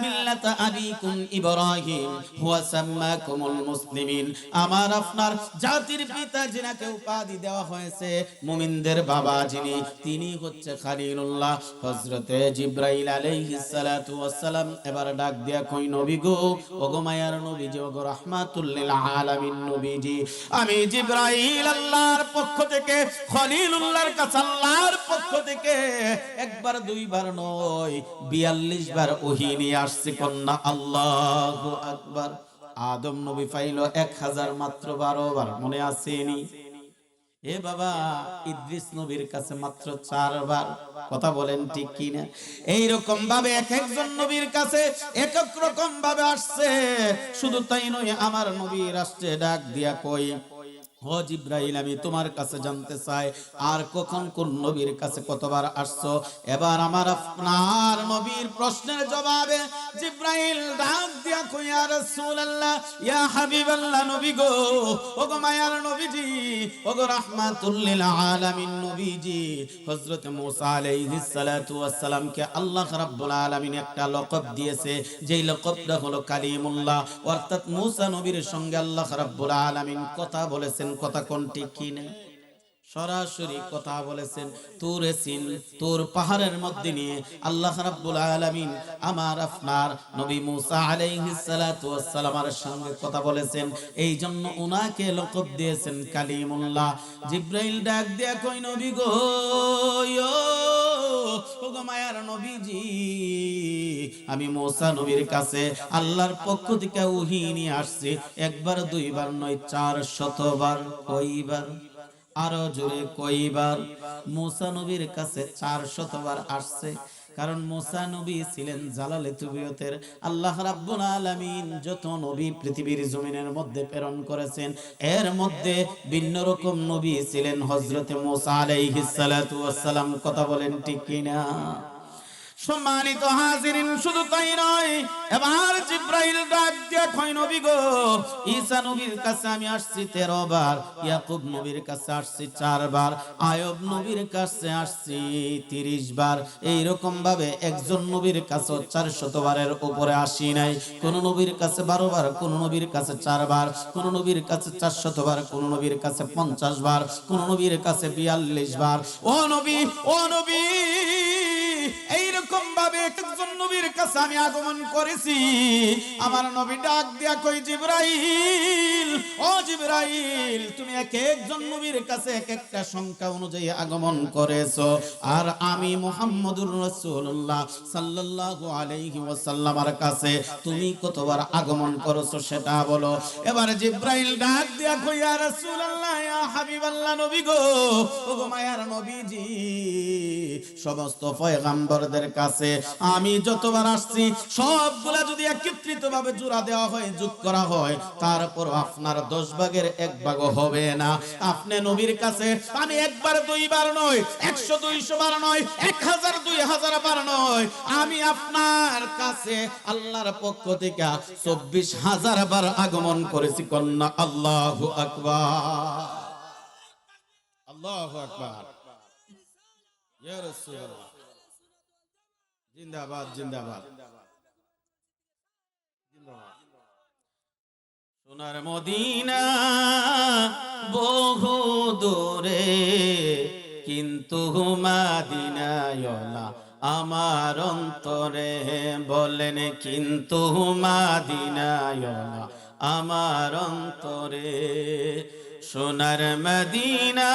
মিল্লাত আবিকুম ইব্রাহিম হুয়া সাম্মাকুমুল মুসলিমিন, আমার আপনার জাতির পিতা যিনাকে উপাধি দেওয়া হয়েছে মুমিনদের বাবা যিনি, তিনি হচ্ছে খলিলুল্লাহ। হযরতে জিবরাইল আলাইহিস সালাতু ওয়াস সালাম এবার ডাক দিয়া কই, নবী গো, ওগো মায়ার নবীজি, ওগো রাহমাতুল লিল আলামিন নবীজি, আমি জিবরাইল আল্লাহর পক্ষ থেকে খলিলুল্লাহর কাছে আল্লাহর পক্ষ থেকে একবার দুইবার নয় 42 বার ওহী নিয়ে আসছি। কন্যা আল্লাহু আকবার। আদম নবী পাইল 1000 মাত্র 12 বার, মনে আসেনি? এ বাবা ইদ্রিস নবীর কাছে মাত্র 4 বার। কথা বলেন ঠিক কিনা? এই রকম ভাবে এক একজন নবীর কাছে এক এক রকম ভাবে আসছে। শুধু তাই নয়, আমার নবীর আসছে ডাক দিয়া কই, ও জিব্রাইল, আমি তোমার কাছে জানতে চাই আর কখন কোন নবীর কাছে কতবার আসছো? এবার আমার আপনার নবীর প্রশ্নের জবাবে জিব্রাইল ডাক দিয়া কই, ইয়া রাসূলুল্লাহ, ইয়া হাবিবাল্লাহ, নবী গো, ওগো মায়ার নবীজি, ওগো রাহমাতুল লিল আলামিন নবীজি, হযরত মূসা আলাইহিস সালাতু ওয়াস সালামকে আল্লাহ রাব্বুল আলামিন একটা লকব দিয়েছে, যেই লকবটা হলো কালিমুল্লাহ। অর্থাৎ মূসা নবীর সঙ্গে আল্লাহ রাব্বুল আলামিন কথা বলেছেন। কথা কোন ঠিক কিনা? সরাসরি কথা বলেছেন। তুরে সিন, তুর পাহাড়ের মধ্যে নিয়ে আল্লাহ রাব্বুল আলামিন আমার আপনার নবী মূসা আলাইহিস সালাতু ওয়াস সালামের সঙ্গে কথা বলেছেন। এই জন্য উনাকে লকব দিয়েছেন কালিমুল্লাহ। জিব্রাইল ডাক দিয়া কই, নবী গো, ওগো মায়ার নবীজি, আমি মূসা নবীর কাছে আল্লাহর পক্ষ থেকে ওহী নিয়ে আসছি। একবার দুইবার নয়, 400 বার। কয়বার? আরো জোরে কয়বার? মূসা নবীর কাছে 400 বার আসছে। কারণ মূসা নবী ছিলেন জালালে তুবিয়তের। আল্লাহ রাব্বুল আলামিন যত নবী পৃথিবীর জমিনের মধ্যে প্রেরণ করেছেন, এর মধ্যে ভিন্ন রকম নবী ছিলেন হযরতে মূসা আলাইহিস সালাতু ওয়াস সালাম। কথা বলেন ঠিক কিনা? সম্মানিত হাজিরিন, শুধু তাই নয়, এবার জিব্রাইল ডাক দিয়া কয়, নবী গো, ঈসা নবীর কাছে আমি আসছি 13 বার, ইয়াকুব নবীর কাছে আসছি 4 বার, আয়ুব নবীর কাছে আসছি 30 বার। এই রকম ভাবে একজন নবীর কাছে 400 বারের উপরে আসি নাই। কোন নবীর কাছে 12 বার, কোন নবীর কাছে 4 বার, কোন নবীর কাছে 400 বার, কোন নবীর কাছে 50 বার, কোন নবীর কাছে 42 বার। ও নবী, ও নবী, এইরকম ভাবে একজন নবীর কাছে আমি আগমন করেছি। আমার নবী ডাক দিয়া কই, জিবরাইল, ও জিবরাইল, তুমি এক একজন নবীর কাছে এক একটা সংখ্যা অনুযায়ী আগমন করেছো, আর আমি মুহাম্মদুর রাসূলুল্লাহ সাল্লাল্লাহু আলাইহি ওয়াসাল্লামের কাছে তুমি কতবার আগমন করেছো সেটা বলো। এবার জিবরাইল ডাক দিয়া কই, ইয়া রাসূলুল্লাহ, ইয়া হাবিবাল্লাহ, নবী গো, ওগো মায়ার নবীজি, সমস্ত পয়গম্বরদের কাছে আমি যতবার আসছি সবগুলা যদি একত্রিত ভাবে জোড়া দেওয়া হয়, যোগ করা হয়, তারপর আপনার 10 ভাগের 1 ভাগও হবে না। আপনি নবীর কাছে আমি একবার দুইবার নয়, 100 200 বার নয়, 1000 2000 বার নয়, আমি আপনার কাছে আল্লাহর পক্ষ থেকে 24000 বার আগমন করেছি। কন্যা আল্লাহু আকবার। আল্লাহু আকবার, ইয়া রাসূলুল্লাহ, জিন্দাবাদ জিন্দাবাদ জিন্দাবাদ। সোনার মদিনা বহু দূরে, কিন্তু মাদিনায়লা আমার অন্তরে। বলেন কিন্তু মাদিনায়লা আমার অন্তরে। সোনার মদিনা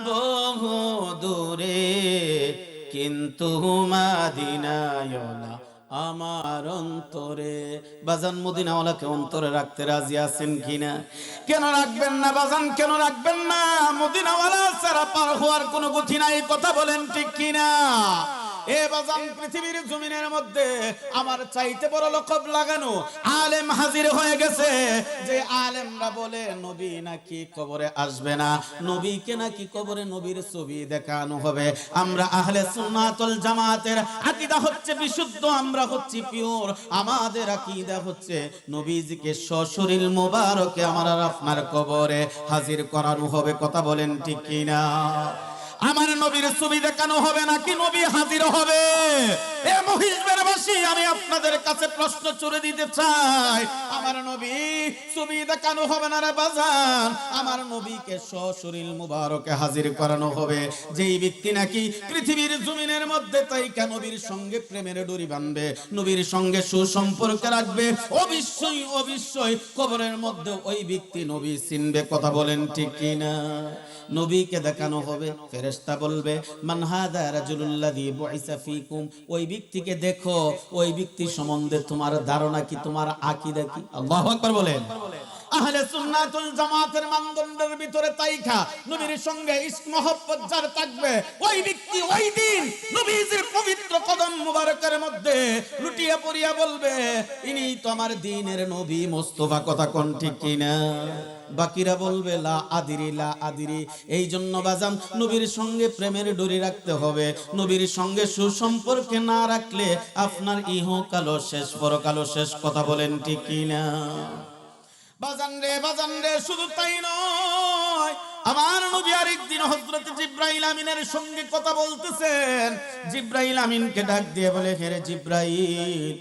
বহু দূরে, কিন্তু মাদিনায়লা আমার অন্তরে। বাজান মদিনাওয়ালাকে অন্তরে রাখতে রাজি আছেন কিনা? কেন রাখবেন না বাজান, কেন রাখবেন না? মদিনাওয়ালা ছাড়া পার হওয়ার কোনো গতি নাই, কথা বলেন ঠিক কিনা? এ বাজান, পৃথিবীর জমিনের মধ্যে আমার চাইতে বড় লকব লাগানো আলেম হাজির হয়ে গেছে, যে আলেমরা বলে নবী নাকি কবরে আসবে না, নবীকে নাকি কবরে নবীর ছবি দেখানো হবে। আমরা আহলে সুন্নাত ওয়াল জামাতের আকীদা হচ্ছে বিশুদ্ধ, আমরা হচ্ছি পিওর। আমাদের আকীদা হচ্ছে নবীজিকে সশরীর মোবারকে আমার আর আপনার কবরে হাজির করানো হবে, কথা বলেন ঠিক কিনা? আমার নবীর ছবি দেখানো হবে নাকি নবী হাজির হবে? এ মহিষবাসী, আমি আপনাদের কাছে প্রশ্ন ছুড়ে দিতে চাই, আমার নবী ছবি দেখানো হবে না রে বাজান, আমার নবীকে সশরীর মুবারকে হাজির করানো হবে। যেই ব্যক্তি নাকি পৃথিবীর জমিনের মধ্যে তাইকা নবীর সঙ্গে প্রেমের ডোরি বাঁধবে, নবীর সঙ্গে সুসম্পর্ক রাখবে, অবশ্যই অবশ্যই কবরের মধ্যে ওই ব্যক্তি নবী চিনবে, কথা বলেন ঠিক কিনা? নবীকে দেখানো হবে, ফেরেশতা বলবে মান হাদা রাজুলুল্লাযী বুইসা ফীকুম, ওই ব্যক্তিকে দেখো, ওই ব্যক্তি সম্বন্ধে তোমার ধারণা কি, তোমার আকীদা কি? আল্লাহু আকবার বলেন। আহলে সুন্নাত ওয়াল জামাতের মানদণ্ডের ভিতরে তাইখা নবীর সঙ্গে ইশক মহব্বত যার থাকবে, ওই ব্যক্তি ওই দিন নবীজির পবিত্র কদম মুবারকের মধ্যে লুটিয়ে পড়িয়া বলবে ইনি তো আমার দ্বীনের নবী মুস্তাফা, কথা কোন ঠিক কিনা? বাকিরা বলবে লা আদিরি লা আদিরি। এই জন্য বাজান নবীর সঙ্গে প্রেমের ডোরি রাখতে হবে, নবীর সঙ্গে সুসম্পর্কে না রাখলে আপনার ইহকালও শেষ পরকালও শেষ, কথা বলেন ঠিক কিনা? বাজান রে, শুধু তাই নয়, আমার নবী আরেকদিন হযরত জিবরাইল আমিনের সঙ্গে কথা বলতেছেন। জিবরাইল আমিনকে ডাক দিয়ে বলে, হে রে জিবরাইল,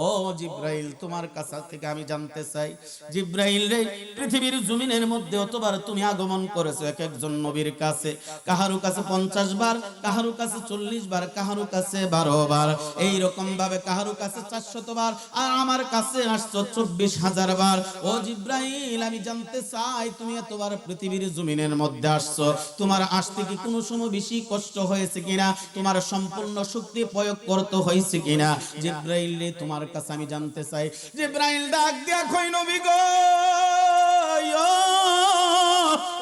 ও জিবরাইল, তোমার কাছ থেকে আমি জানতে চাই, জিবরাইল রে, পৃথিবীর জমিনের মধ্যে অতবার তুমি আগমন করেছো এক একজন নবীর কাছে, কাহারু কাছে 50 বার, কাহারু কাছে 40 বার, কাহারু কাছে 12 বার, এই রকম ভাবে কাহারু কাছে 400 বার, আর আমার কাছে আসছো 24,000 বার। ও জিবরাইল, আমি জানতে চাই তুমি এতবার পৃথিবীর জমিনের মধ্যে আসছো, তোমার আসতে কি কোনো সময় বেশি কষ্ট হয়েছে কিনা, তোমার সম্পূর্ণ শক্তি প্রয়োগ করতে হয়েছে কিনা? জিবরাইল রে, তোমার কাছে আমি জানতে চাই। জিবরাইল ডাক দিয়া কই, নবী গো,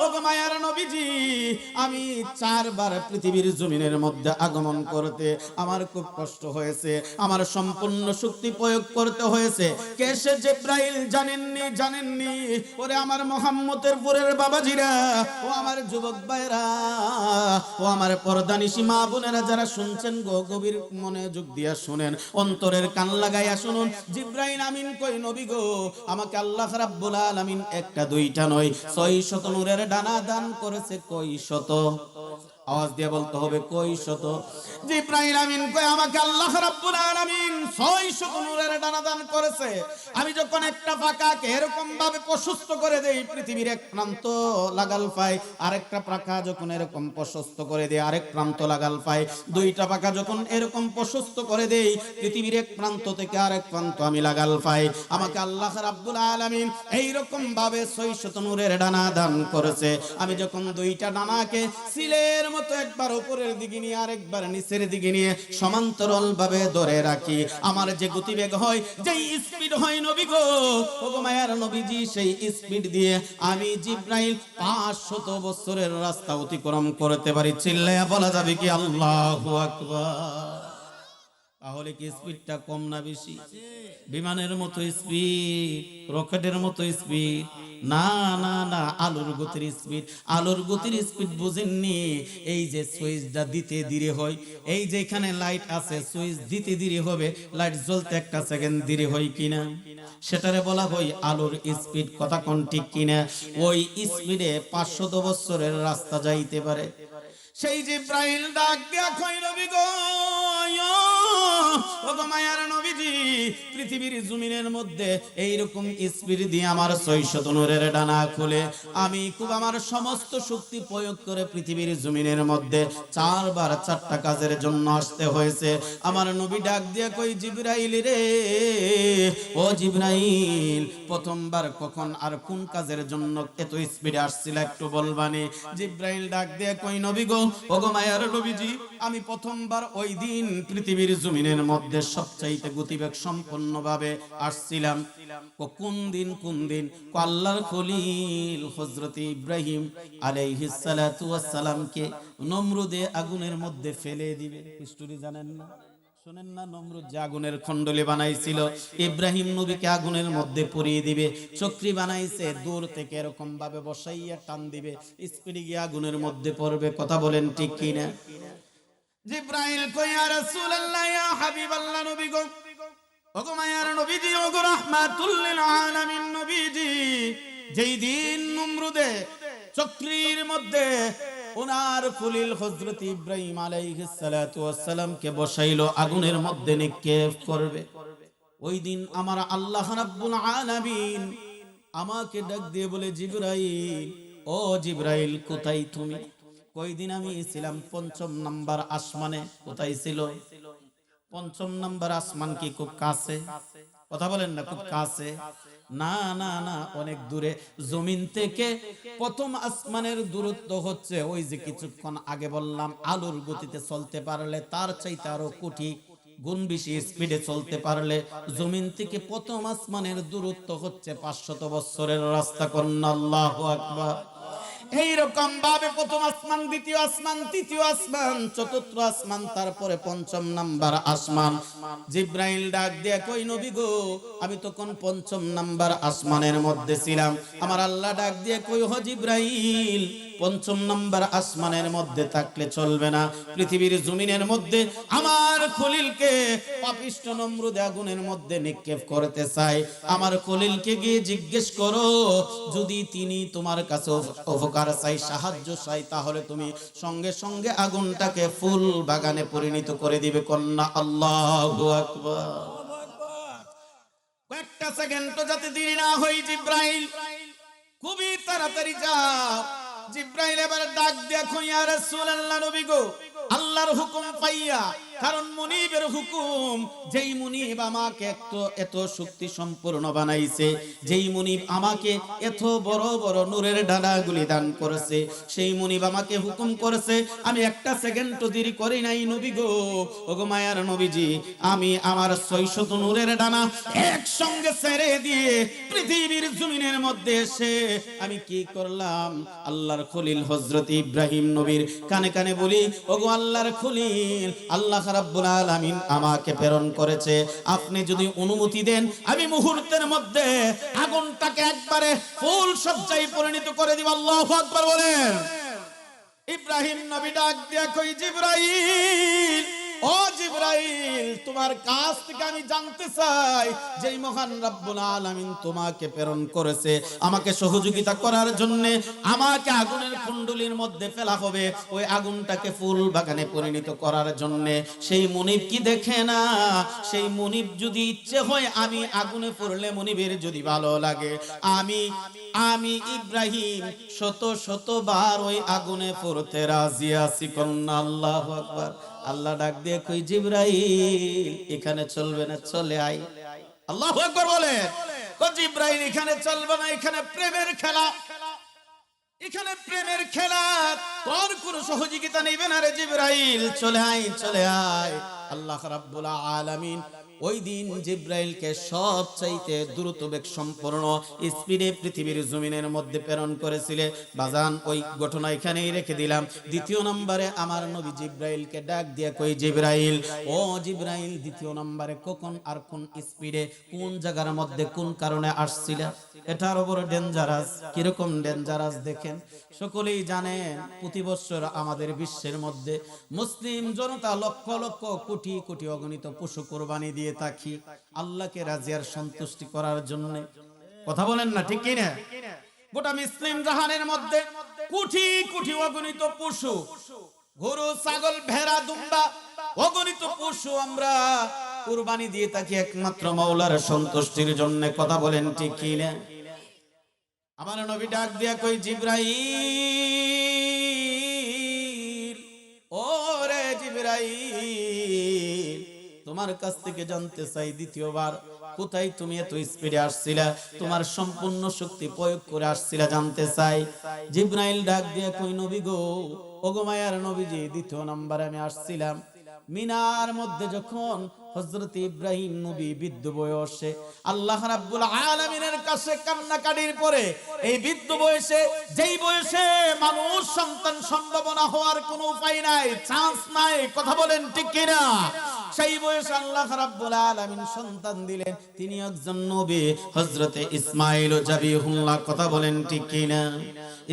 ও গো মায়ার নবীজি, আমি 4 বার পৃথিবীর জমিনের মধ্যে আগমন করতে আমার খুব কষ্ট হয়েছে, আমার সম্পূর্ণ শক্তি প্রয়োগ করতে হয়েছে। কে সে জিবরাইল জানেননি? ওরে আমার মুহাম্মদের পুরের বাবাজিরা, ও আমার যুবক ভাইরা, ও আমার পর্দানিশী মা বোনেরা যারা শুনছেন গো, গভীর মনোযোগ দিয়া শুনেন, অন্তরের কান লাগাইয়া শুনুন। জিবরাইল আমিন কই, নবী গো, আমাকে আল্লাহ রাব্বুল আলামিন একটা দুইটা নয় 600 নূরের ডানা দান করেছে। কই শত? আওয়াজ দিয়ে বলতে হবে, কই শত? জিবরাইল আমিন কই, আমাকে আল্লাহ রাব্বুল আলামিন 600 নূরের ডানা দান করেছে। আমি যখন একটা পাকাকে এরকম ভাবে প্রশস্ত করে দেই, পৃথিবীর এক প্রান্ত লাগাল পাই, আরেকটা পাকা যখন এরকম প্রশস্ত করে দেই, আরেক প্রান্ত লাগাল পাই, দুইটা পাকা যখন এরকম প্রশস্ত করে দেই, পৃথিবীর এক প্রান্ত থেকে আরেক প্রান্ত আমি লাগাল পাই। আমাকে আল্লাহ রাব্বুল আলামিন এই রকম ভাবে 600 নূরের ডানা দান করেছে। আমি যখন দুইটা ডানাকে সিলের মতো একবার উপরের দিকে নিয়ে আরেকবার নিচের দিকে নিয়ে সমান্তরাল ভাবে ধরে রাখি, আমার যে গতিবেগ হয়, যেই স্পিড হয় নবী গো, ও গো মায়ার নবীজি, সেই স্পিড দিয়ে আমি জিবরাইল 500 বছরের রাস্তা অতিক্রম করতে পারি। চিল্লায়া বলা যাবে কি আল্লাহু আকবার? তাহলে কি স্পিডটা কম না বেশি? বিমানের মতো স্পিড, রকেটের মতো স্পিড, না না না, আলোর গতির স্পিড, আলোর গতির স্পিড বুঝেননি? এই যে সুইচটা দিতে দেরি হয়, এই যে এখানে লাইট আছে, সুইচ দিতে দেরি হবে, লাইট জ্বলতে একটা সেকেন্ড দেরি হয় কিনা, সেটারে বলা হয় আলোর স্পিড। কথা কোন ঠিক কিনা? ওই স্পিডে 500 বছরের রাস্তা যাইতে পারে। সেই জিব্রাইল ডাক দিয়া কই নবী গো, ও গো মায়ার নবীজি, পৃথিবীর জমিনের মধ্যে এইরকম স্পিড দিয়ে আমার 600 নূরের ডানা খুলে আমি খুব আমার সমস্ত শক্তি প্রয়োগ করে পৃথিবীর জমিনের মধ্যে 4 বার 4টা কাজের জন্য আসতে হয়েছে। আমার নবী ডাক দিয়া কই জিব্রাইল রে, ও জিব্রাইল, প্রথমবার কখন আর কোন কাজের জন্য এত স্পিডে আসছিল একটু বলবানি? জিব্রাইল ডাক দিয়া কই নবী গো, ও গো মায়ার নবীজি, আমি প্রথমবার ওই দিন পৃথিবীর জমিনের মধ্যে সবচাইতে গতিবেগ সম্পন্ন ভাবে আসছিলাম। কোন দিন? কোন দিন? আল্লাহর খলিল হযরত ইব্রাহিম আলাইহিস সালাতু ওয়াস সালামকে নমরুদে আগুনের মধ্যে ফেলে দিবে। হিস্টরি জানেন না? শুনেন না? নমরুদ যে আগুনের খণ্ডলি বানাইছিল, ইব্রাহিম নবীকে আগুনের মধ্যে পুড়িয়ে দিবে, চক্রি বানাইছে, দূর থেকে এরকম ভাবে বসাইয়া টান দিবে, স্পিডে গিয়ে আগুনের মধ্যে পড়বে। কথা বলেন ঠিক কিনা? জিব্রাইল কই ইয়া রাসূলুল্লাহ, ইয়া হাবিবাল্লাহ, নবী গো, ওগো মায়ার নবীজি, ওগো রাহমাতুল লিল আলামিন নবীজি, যেই দিন নমরুদে চক্রির মধ্যে ওনার খলিল হযরত ইব্রাহিম আলাইহিস সালাতু ওয়াস সালামকে বসাইলো, আগুনের মধ্যে নিক্ষেপ করবে, ওই দিন আমার আল্লাহ রাব্বুল আলামিন আমাকে ডাক দিয়ে বলে, জিব্রাইল, ও জিব্রাইল, কোথায় তুমি? কই দিন? আমি ছিলাম 5ম নাম্বার আসমানে। কোথায় ছিল? 5ম নাম্বার আসমান কি খুব কাছে? কথা বলেন না, খুব কাছে? না না না, অনেক দূরে। জমিন থেকে 1ম আসমানের দূরত্ব হচ্ছে ওই যে কিছুক্ষণ আগে বললাম আলোর গতিতে চলতে পারলে তার চাইতে আরো কোটি গুণ বেশি স্পিডে চলতে পারলে জমিন থেকে 1ম আসমানের দূরত্ব হচ্ছে 500 বছরের রাস্তা। কন্না আল্লাহু আকবার। এইরকম ভাবে 1ম আসমান, 2য় আসমান, 3য় আসমান, 4র্থ আসমান, তারপরে 5ম নাম্বার আসমান। জিব্রাইল ডাক দিয়ে কই নবী গো, আমি তখন 5ম নাম্বার আসমানের মধ্যে ছিলাম। আমার আল্লাহ ডাক দিয়ে কই, হ জিব্রাইল, 5ম নাম্বার আসমানের মধ্যে থাকলে চলবে না, পৃথিবীর জমিনের মধ্যে আমার খলিলকে পাপিষ্ঠ নমরুদ আগুনের মধ্যে নিক্ষেপ করতে চায়। আমার খলিলকে গিয়ে জিজ্ঞেস করো, যদি তিনি তোমার কাছে উপকার চাই, সাহায্য চাই, তাহলে তুমি সঙ্গে সঙ্গে আগুনটাকে ফুল বাগানে পরিণত করে দিবে। কন্যা আল্লাহু আকবার। কয়েকটা সেকেন্ড তো যাতে দেরি না হয়, জিব্রাইল খুবই তাড়াতাড়ি যাও। জিব্রাইল এবার ডাক দেখো, ইয়া রাসূলুল্লাহ, নবী গো, আল্লাহর হুকুম পাইয়া, কারণ মুনিবের হুকুম, যেই মুনিব আমাকে এত শক্তি সম্পূর্ণ বানাইছে, যেই মুনিব আমাকে এত বড় বড় নূরের ডানাগুলি দান করেছে, সেই মুনিব আমাকে হুকুম করেছে, আমি একটা সেকেন্ড তো দেরি করি নাই নবী গো, ওগো মায়ার নবীজি, আমি আমার 600 নূরের ডানা একসঙ্গে ছেড়ে দিয়ে পৃথিবীর জমিনের মধ্যে এসে আমি কি করলাম? আল্লাহর খলিল হযরত ইব্রাহিম নবীর কানে কানে বলি, ওগো আল্লাহর খলিল, আল্লাহ রাব্বুল আলামিন আমাকে প্রেরণ করেছে, আপনি যদি অনুমতি দেন আমি মুহূর্তের মধ্যে আগুনটাকে একবারে ফুল সজ্জায় পরিণত করে দিব। আল্লাহু আকবার বলেন। ইব্রাহিম নবী ডাক দিয়া কই, জিব্রাইল, ও জিব্রাইল, তোমার কাছ থেকে আমি জানতে চাই, যেই মহান রব্বুল আলামিন তোমাকে প্রেরণ করেছে আমাকে সহযোগিতা করার জন্য, আমাকে আগুনের কুণ্ডলীর মধ্যে ফেলা হবে, ওই আগুনটাকে ফুল বাগানে পরিণত করার জন্য, সেই মুনিব কি দেখে না? সেই মুনিব যদি ইচ্ছে হয় আমি আগুনে পড়লে মুনিবের যদি ভালো লাগে, আমি ইব্রাহিম শত বার ওই আগুনে পড়তে রাজি আছি। কন্যা আল্লাহু আকবার। আল্লাহ ডাক দিয়ে কই, জিব্রাইল, এখানে চলবে না, চলে আয়। আল্লাহু আকবার বলে। কই জিব্রাইল, এখানে চলবে না, এখানে প্রেমের খেলা, এখানে প্রেমের খেলা, তোর কোনো সহযোগিতা নেবে না রে জিব্রাইল, চলে আয়, চলে আয়। আল্লাহ রাব্বুল আলামিন ওই দিন জিব্রাইলকে সবচাইতে দ্রুত বেগ সম্পন্ন স্পিডে পৃথিবীর জমিনের মধ্যে প্রেরণ করেছিলে বাজান। ওই ঘটনা এখানেই রেখে দিলাম। দ্বিতীয় নম্বরে আমার নবী জিব্রাইলকে ডাক দিয়ে কই, জিব্রাইল, ও জিব্রাইল, দ্বিতীয় নম্বরে কখন আর কোন স্পিডে কোন জায়গার মধ্যে কোন কারণে আসছিল? এটার উপর ডেঞ্জারাস। কিরকম ডেঞ্জারাস দেখেন। সকলেই জানেন প্রতি বছর আমাদের বিশ্বের মধ্যে মুসলিম জনতা লক্ষ লক্ষ কোটি কোটি অগণিত পশু কোরবানি দিয়ে থাকি আল্লাহকে রাজি আর সন্তুষ্টি করার জন্য। কথা বলেন না, ঠিক কি না? গোটা মুসলিম জাহানের মধ্যে কোটি কোটি অগণিত পশু, গরু, ছাগল, ভেড়া, দুম্বা, অগণিত পশু আমরা কুরবানি দিয়ে থাকি একমাত্র মাওলার সন্তুষ্টির জন্য। কথা বলেন ঠিক কি না? আমার নবী ডাক দিয়া কই, জিব্রাইল, ও রে জিব্রাইল, তোমার কাছ থেকে জানতে চাই দ্বিতীয়বার কোথায় তুমি এত স্পিডে আসছিলা, তোমার সম্পূর্ণ শক্তি প্রয়োগ করে আসছিলা, জানতে চাই। জিব্রাইল ডাক দিয়া কই, নবী গো, ওগো মায়ার নবীজি, দ্বিতীয় নম্বরে আমি আসছিলাম মিনার মধ্যে যখন হযরত ইব্রাহিম নবী বৃদ্ধ বয়সে আল্লাহ রাব্বুল আলামিনের কাছে কান্নাকাটির পরে, এই বৃদ্ধ বয়সে, যেই বয়সে মানুষ সন্তান সম্ভাবনা হওয়ার কোনো উপায় নাই, চান্স নাই, কথা বলেন ঠিক কি না? সেই বয়সে আল্লাহ রাব্বুল আলামিন সন্তান দিলেন, তিনি একজন নবী হযরত ইসমাঈল ও জাবিহুল্লাহ। কথা বলেন ঠিক কি না?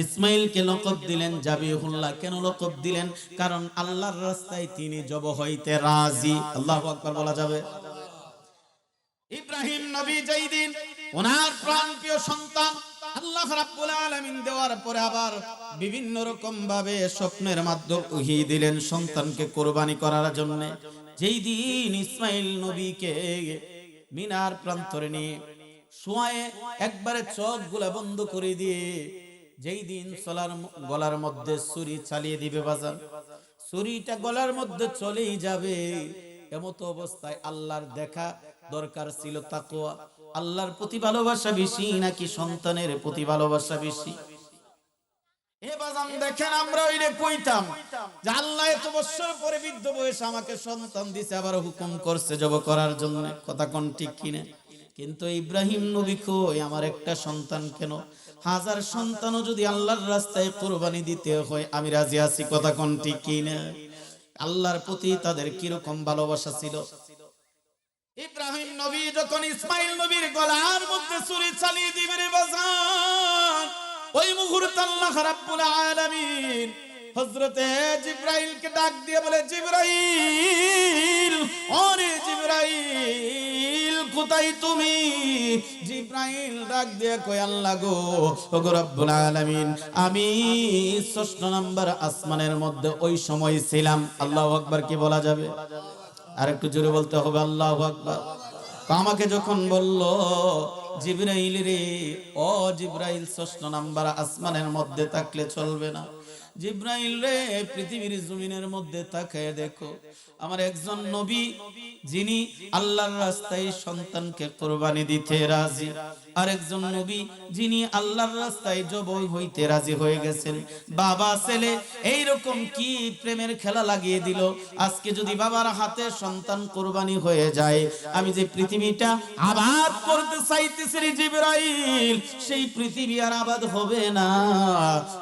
ইসমাঈলকে লকব দিলেন জাবিহুল্লাহ। কেন লকব দিলেন? কারণ আল্লাহর রাস্তায় তিনি জব হইতে রাজি। আল্লাহু আকবার বলা যাবে? ইব্রাহিম নবী যেই দিন ওনার প্রাণপ্রিয় সন্তান আল্লাহ রাব্বুল আলামিন দেওয়ার পরে আবার বিভিন্ন রকম ভাবে স্বপ্নের মাধ্যমে ওহী দিলেন সন্তানকে কুরবানি করার জন্য। যেই দিন ইসমাঈল নবীকে মিনার প্রান্তরে নিয়ে শোয়ে একবারে চোখগুলা বন্ধ করে দিয়ে যেই দিন গলার মধ্যে ছুরি চালিয়ে দিবে বাজান, ছুরিটা গলার মধ্যে চলেই যাবে, এমতো অবস্থায় আল্লাহর দেখা দরকার ছিল তাকওয়া। আল্লাহর প্রতি ভালোবাসা বেশি নাকি সন্তানের প্রতি ভালোবাসা বেশি? এ বাজান দেখেন, আমরা ওইরে কইতাম যে আল্লাহ এত বছর পরে বৃদ্ধ বয়সে আমাকে সন্তান দিছে, আবার হুকুম করছে জব করার জন্য। কথা কোন ঠিক কিনা? কিন্তু ইব্রাহিম নবী কই, আমার একটা সন্তান কেন, হাজার সন্তানও যদি আল্লাহর রাস্তায় কুরবানি দিতে হয় আমি রাজি আছি। কথা কোন ঠিক কিনা? আল্লাহর প্রতি তাদের কিরকম ভালোবাসা ছিল। ইব্রাহিম নবী যখন ইসমাঈল নবীর গলার মধ্যে ছুরি চালিয়ে দিবে রে বাজান, ওই মুহূর্তে আল্লাহ রাব্বুল আলামিন হযরতে জিব্রাইলকে ডাক দিয়ে বলে, জিব্রাইল, ওরে জিব্রাইল, কোথায় তুমি? জিব্রাইল ডাক দিয়ে কয়, আল্লাহ গো, ওগো রব্বুল আলামিন, আমি ৬ষ্ঠ নাম্বার আসমানের মধ্যে ওই সময় ছিলাম। আল্লাহু আকবার কি বলা যাবে? আর একটু জোরে বলতে হবে আল্লাহু আকবার। আমাকে যখন বলল, জিব্রাইল রে, ও জিব্রাইল, ৬ষ্ঠ নাম্বার আসমানের মধ্যে থাকলে চলবে না। জিব্রাইল রে, পৃথিবীর জমিনের মধ্যে তাকায় দেখো, আমার একজন নবী যিনি আল্লাহর রাস্তায় সন্তানকে কুরবানি দিতে রাজি, আর একজন নবী যিনি আল্লাহর রাস্তায় জবাই হইতে রাজি হয়ে গেছেন। বাবা ছেলে এইরকম কি প্রেমের খেলা লাগিয়ে দিল। আজকে যদি বাবার হাতে সন্তান কুরবানি হয়ে যায়, আমি যে পৃথিবীটা আবাদ করতে চাইতেছি রে জিব্রাইল, সেই পৃথিবী আর আবাদ হবে না,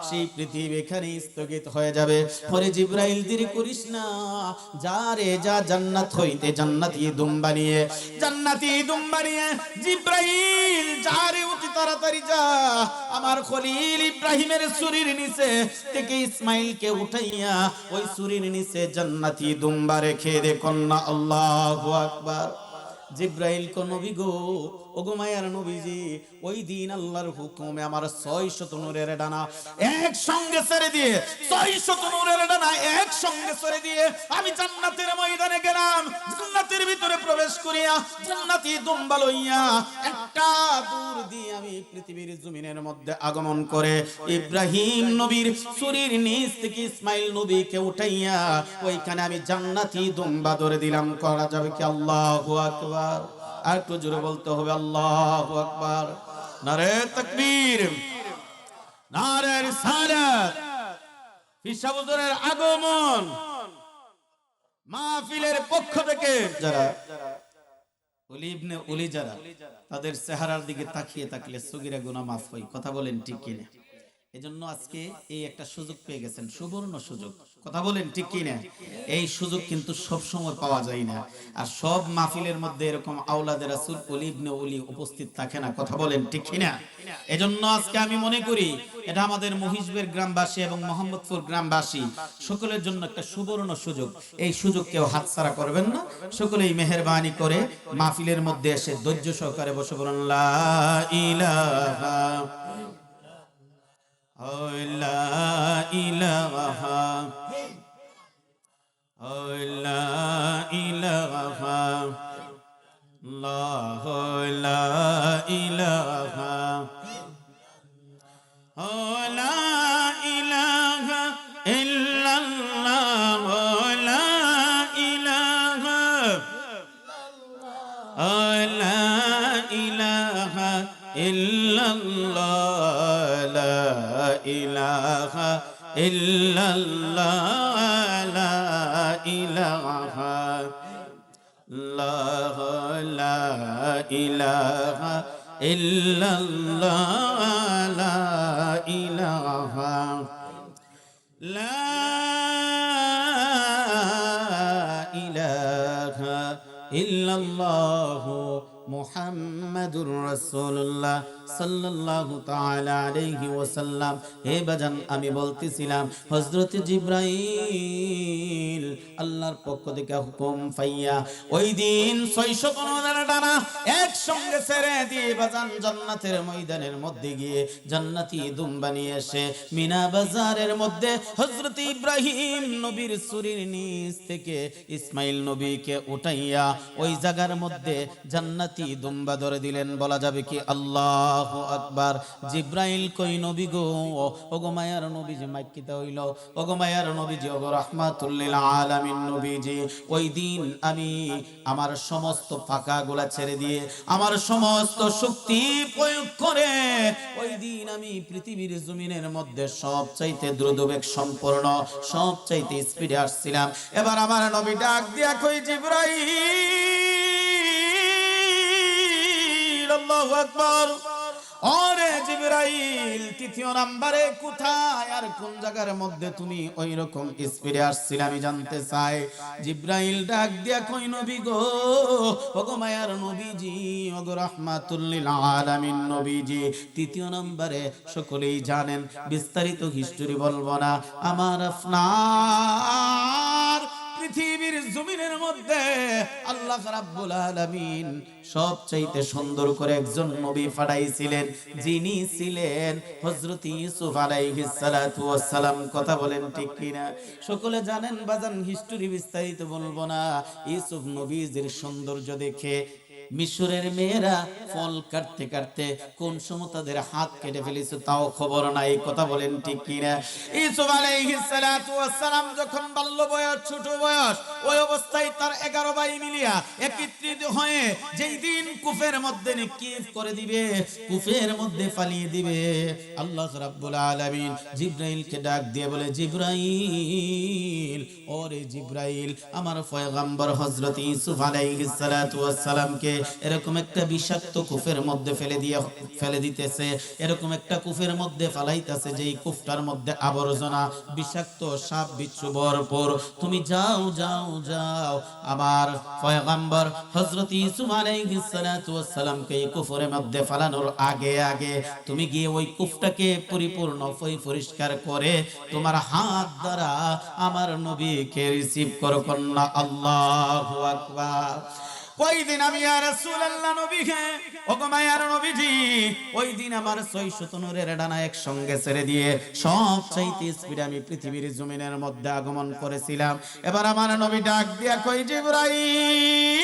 সেই পৃথিবী এখানে স্থগিত হয়ে যাবে। পরে জিব্রাইল, দেরি করিস না, যা রে যা, জান্নাত হইতে জান্নাতি দুম্বা নিয়ে, জান্নাতি দুম্বা নিয়ে জিব্রাইল যা রে, অতি তাড়াতাড়ি যা, আমার খলিল ইব্রাহিমের ছুরির নিচে থেকে ইসমাইলকে উঠাইয়া ওই ছুরির নিচে জান্নাতি দুম্বা রেখে দে। কন্যা আল্লাহু আকবার। জিব্রাইল কো, নবী গো, ওগো মায়ার নবীজি, ওই দিন আল্লাহর হুকুমে আমার ৬০০ নূরের ডানা একসঙ্গে ছেড়ে দিয়ে, ৬০০ নূরের ডানা একসঙ্গে ছেড়ে দিয়ে আমি জান্নাতের ময়দানে গেলাম। জান্নাতের ভিতরে প্রবেশ করিয়া জান্নাতি দুম্বা লইয়া একটা দূর দিয়ে আমি পৃথিবীর জমিনের মধ্যে আগমন করে ইব্রাহিম নবীর ছুরির নিচ থেকে ইসমাইল নবীকে উঠাইয়া ওইখানে আমি জান্নাতি দুম্বা ধরে দিলাম। করা যাবে কি? আল্লাহু আকবার। আর একটু জোরে বলতে হবে আল্লাহু আকবার। নারে তাকবীর, নারে রিসালাত। ফিসা হুজুরের আগমন মাহফিলের পক্ষ থেকে যারা ওলি ইবনে ওলি যারা, তাদের চেহারার দিকে তাকিয়ে থাকলে সগীরা গুনাহ মাফ হয়। কথা বলেন ঠিক কিনা? এজন্য আজকে এই একটা সুযোগ পেয়ে গেছেন, সুবর্ণ সুযোগ। কথা বলেন ঠিক কিনা? এই সুযোগ কিন্তু সব সময় পাওয়া যায় না, আর সব মাহফিলের মধ্যে এরকম আওলাদে রাসূল ওলি ইবনে ওলি উপস্থিত থাকে না। কথা বলেন ঠিক কিনা? এজন্য আজকে আমি মনে করি এটা আমাদের মহিষবের গ্রামবাসী এবং মোহাম্মদপুর গ্রামবাসী সকলের জন্য একটা সুবর্ণ সুযোগ। এই সুযোগ কেউ হাতছাড়া করবেন না। সকলেই মেহেরবানি করে মাহফিলের মধ্যে এসে ধৈর্য সহকারে বসে বলুন লা ইলাহা লা ইলাহা লা ইলাহা আল্লাহ লা ইলাহা লা ইলাহা ইল্লাল্লাহ লা ইলাহা লা ইলাহা ইল্লাল্লাহ লা ইলাহা ইল্লাল্লাহ লা ইলাহা লা ইলাহা ইল্লাল্লাহ লা ইলাহা লা ইলাহা ইল্লাল্লাহ মুহাম্মাদুর রাসূলুল্লাহ সাল্লাল্লাহু তাআলা আলাইহি ওয়াসাল্লাম। হে বাজান, আমি বলতেছিলাম হযরত জিবরাইল আল্লাহর পক্ষ থেকে হুকুম পাইয়া ওই দিন 615 ডানা একসঙ্গে ছেড়ে দিয়ে বাজান জান্নাতের ময়দানের মধ্যে গিয়ে জান্নাতি দুম্বা নিয়ে এসে মিনা বাজারের মধ্যে হযরত ইব্রাহিম নবীর চুরির নিচ থেকে ইসমাইল নবীকে উঠাইয়া ওই জায়গার মধ্যে জান্নাতি দুম্বা ধরে দিলেন। বলা যাবে কি আল্লাহু আকবার। জিব্রাইল কই নবী গো, ওগো মায়ার নবীজি মাক্কিতে হইল, ওগো মায়ার নবীজি, ওগো রাহমাতুল লিল আলামিন নবীজি, ওই দিন আমি আমার সমস্ত ফাঁকাগুলা ছেড়ে দিয়ে আমার সমস্ত শক্তি প্রয়োগ করে ওই দিন আমি পৃথিবীর জমিনের মধ্যে সবচাইতে দ্রুতবেগ সম্পন্ন সবচাইতে স্পিডে আসছিলাম। এবার আমার নবী ডাক দিয়া কই জিবরাইল, আল্লাহু আকবার, ওরে জিবরাইল, তৃতীয় নাম্বারে কোথায় আর কোন জায়গার মধ্যে তুমি ওই রকম স্পিডে আসছিলে আমি জানতে চাই। জিবরাইল ডাক দিয়া কই নবী গো, ওগো মায়ার নবীজি, ওগো রাহমাতুল লিল আলামিন নবীজি, তৃতীয় নাম্বারে সকলেই জানেন, বিস্তারিত হিস্টোরি বলবো না, আমার আপনার পৃথিবীর জমিনের মধ্যে আল্লাহ রাব্বুল আলামিন সবচাইতে সুন্দর করে একজন নবী পাঠাইছিলেন, যিনি ছিলেন হযরত ইউসুফ আলাইহিস সালাতু ওয়াস সালাম। কথা বলেন ঠিক কিনা? সকলে জানেন বাজান, হিস্টোরি বিস্তারিত বলবো না। ইউসুফ নবীজির সৌন্দর্য দেখে মিশরের মেয়েরা ফল কাটতে কাটতে কোন সময় তাদের হাত কেটে ফেলেছে তাও খবর নাই। কথা বলেন ঠিক কিনা? ইউসুফ আলাইহিস সালাতু ওয়াস সালাম যখন বাল্য বয়স, ছোট বয়স, ওই অবস্থায় তার 11 ভাই মিলিয়া একত্রিত হয়ে যেই দিন কুফের মধ্যে নিক্ষেপ করে দিবে, কুফের মধ্যে ফালিয়ে দিবে, আল্লাহ রাব্বুল আলামিন জিবরাইলকে ডাক দিয়ে বলে, জিবরাইল, ওরে জিবরাইল, আমার পয়গম্বর হযরত ইউসুফ আলাইহিস সালাতু ওয়াস সালামকে এরকম একটা বিষাক্ত কূপের মধ্যে ফেলে দিতেছে, এরকম একটা কূপের মধ্যে ফালাইতেছে যেই কূপটার মধ্যে আবর্জনা, বিষাক্ত সাপ বিচ্ছু ভরপুর। তুমি যাও যাও যাও, আমার পয়গম্বর হযরত ইউসুফ আলাইহিস সালাতু ওয়াস সালামকে এই কূপের মধ্যে ফালানোর আগে আগে তুমি গিয়ে ওই কূপটাকে পরিপূর্ণ পরিষ্কার করে তোমার হাত দ্বারা আমার নবীকে রিসিভ করো। কন্যা আল্লাহু আকবার। ওই দিন আমি ইয়া রাসূলুল্লাহ নবীকে, ওগো মায়ার নবীজি, ওই দিন আমার 600 নূরের ডানা একসঙ্গে ছেড়ে দিয়ে সবচাইতে স্পিডে আমি পৃথিবীর জমিনের মধ্যে আগমন করেছিলাম। এবার আমার নবী ডাক দিয়া কই, জিবরাইল,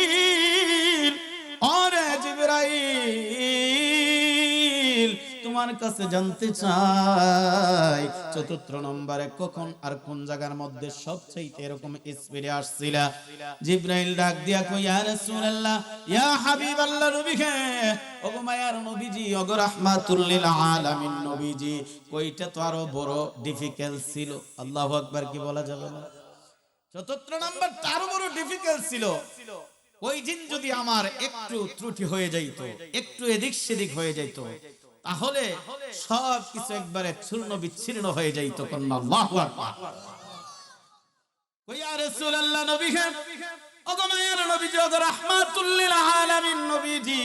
ওরে জিবরাইল, তোমার কাছে জানতে চাই চতুর্থ নম্বরে কখন আর কোন জায়গার মধ্যে সবচাইতে এরকম স্পিডে আসছিলা? জিবরাইল ডাক দিয়া কই, ইয়া রাসূলুল্লাহ, ইয়া হাবিবাল্লাহ নবীকে, ওগো মায়ার নবীজি, ওগো রাহমাতুল লিল আলামিন নবীজি, কইটা তো আরো বড় ডিফিকাল্ট ছিল। আল্লাহু আকবার কি বলা যাবে না? চতুর্থ নাম্বার আরো বড় ডিফিকাল্ট ছিল। ওই দিন যদি আমার একটু ত্রুটি হয়ে যাইত, একটু এদিক সেদিক হয়ে যাইত, তাহলে সব কিছু একবারে চূর্ণ বিচ্ছিন্ন হয়ে যাইত। আল্লাহু আকবার। ইয়া রাসূলুল্লাহ, নবী হে, ওগো মায়ের নবীজি, ওগো রাহমাতুল লিল আলামিন নবীজি,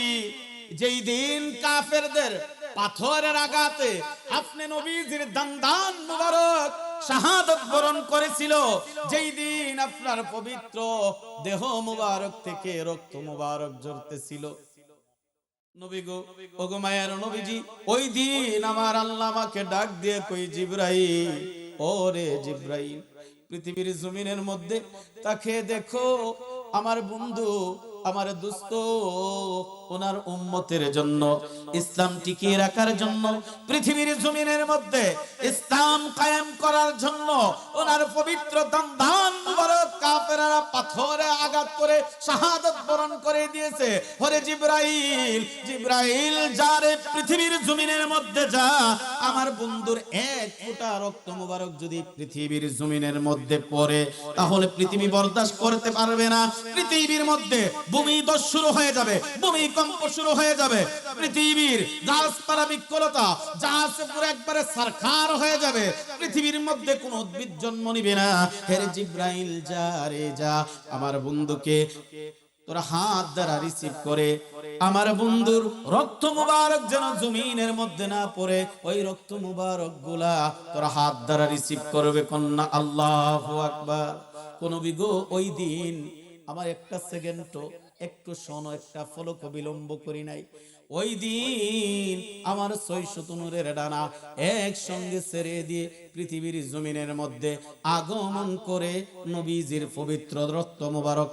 যেই দিন কাফেরদের পাথরের আঘাতে আপনি নবীজির দান মুবারক শাহাদাত বরণ করেছিল, যেই দিন আপনার পবিত্র দেহ মুবারক থেকে রক্ত মুবারক ঝরতেছিল, নবী গো, ওগো মায়ের নবীজি, ওই দিন আমার আল্লাহ আমাকে ডাক দিয়ে কই, জিবরাইল, ওরে জিবরাইল, পৃথিবীর জমিনের মধ্যে তাকে দেখো, আমার বন্ধু, আমার দোস্ত, ওনার উম্মতের জন্য, ইসলাম টিকিয়ে রাখার জন্য, পৃথিবীর জমিনের মধ্যে ইসলাম কায়েম করার জন্য ওনার পবিত্র দান মুবারক কাফেররা পাথরে আঘাত করে শাহাদাত বরণ করে দিয়েছে। ওরে জিবরাইল, জিবরাইল, যারে পৃথিবীর জমিনের মধ্যে যা, আমার বন্ধুর এক ফোঁটা রক্ত মুবারক যদি পৃথিবীর জমিনের মধ্যে পড়ে, তাহলে পৃথিবী বরদাস্ত করতে পারবে না। পৃথিবীর মধ্যে ভূমিধস শুরু হয়ে যাবে, ভূমিকম্প শুরু হয়ে যাবে, পৃথিবীর গাছপালা বৃক্ষলতা যা আছে পুরো একবারে সারখার হয়ে যাবে, পৃথিবীর মধ্যে কোনো উদ্ভিদ জন্ম নিবে না। হে জিবরাইল, যা রে যা, আমার বন্ধুকে তোরা হাত দ্বারা রিসিভ করে আমার বন্ধুর রক্ত মুবারক যেন জমিনের মধ্যে না পড়ে, ওই রক্ত মুবারক গুলা তোরা হাত দ্বারা রিসিভ করবে। কন্যা আল্লাহু আকবার। কোন বিগো, ওই দিন আমার একটা সেকেন্ডও, একটু শোনো, একটা ফলক বিলম্ব করি নাই। ওই দিন আমার 600 নূরের ডানা একসঙ্গে ছেড়ে দিয়ে পৃথিবীর জমিনের মধ্যে আগমন করে নবীজির পবিত্র রক্ত মুবারক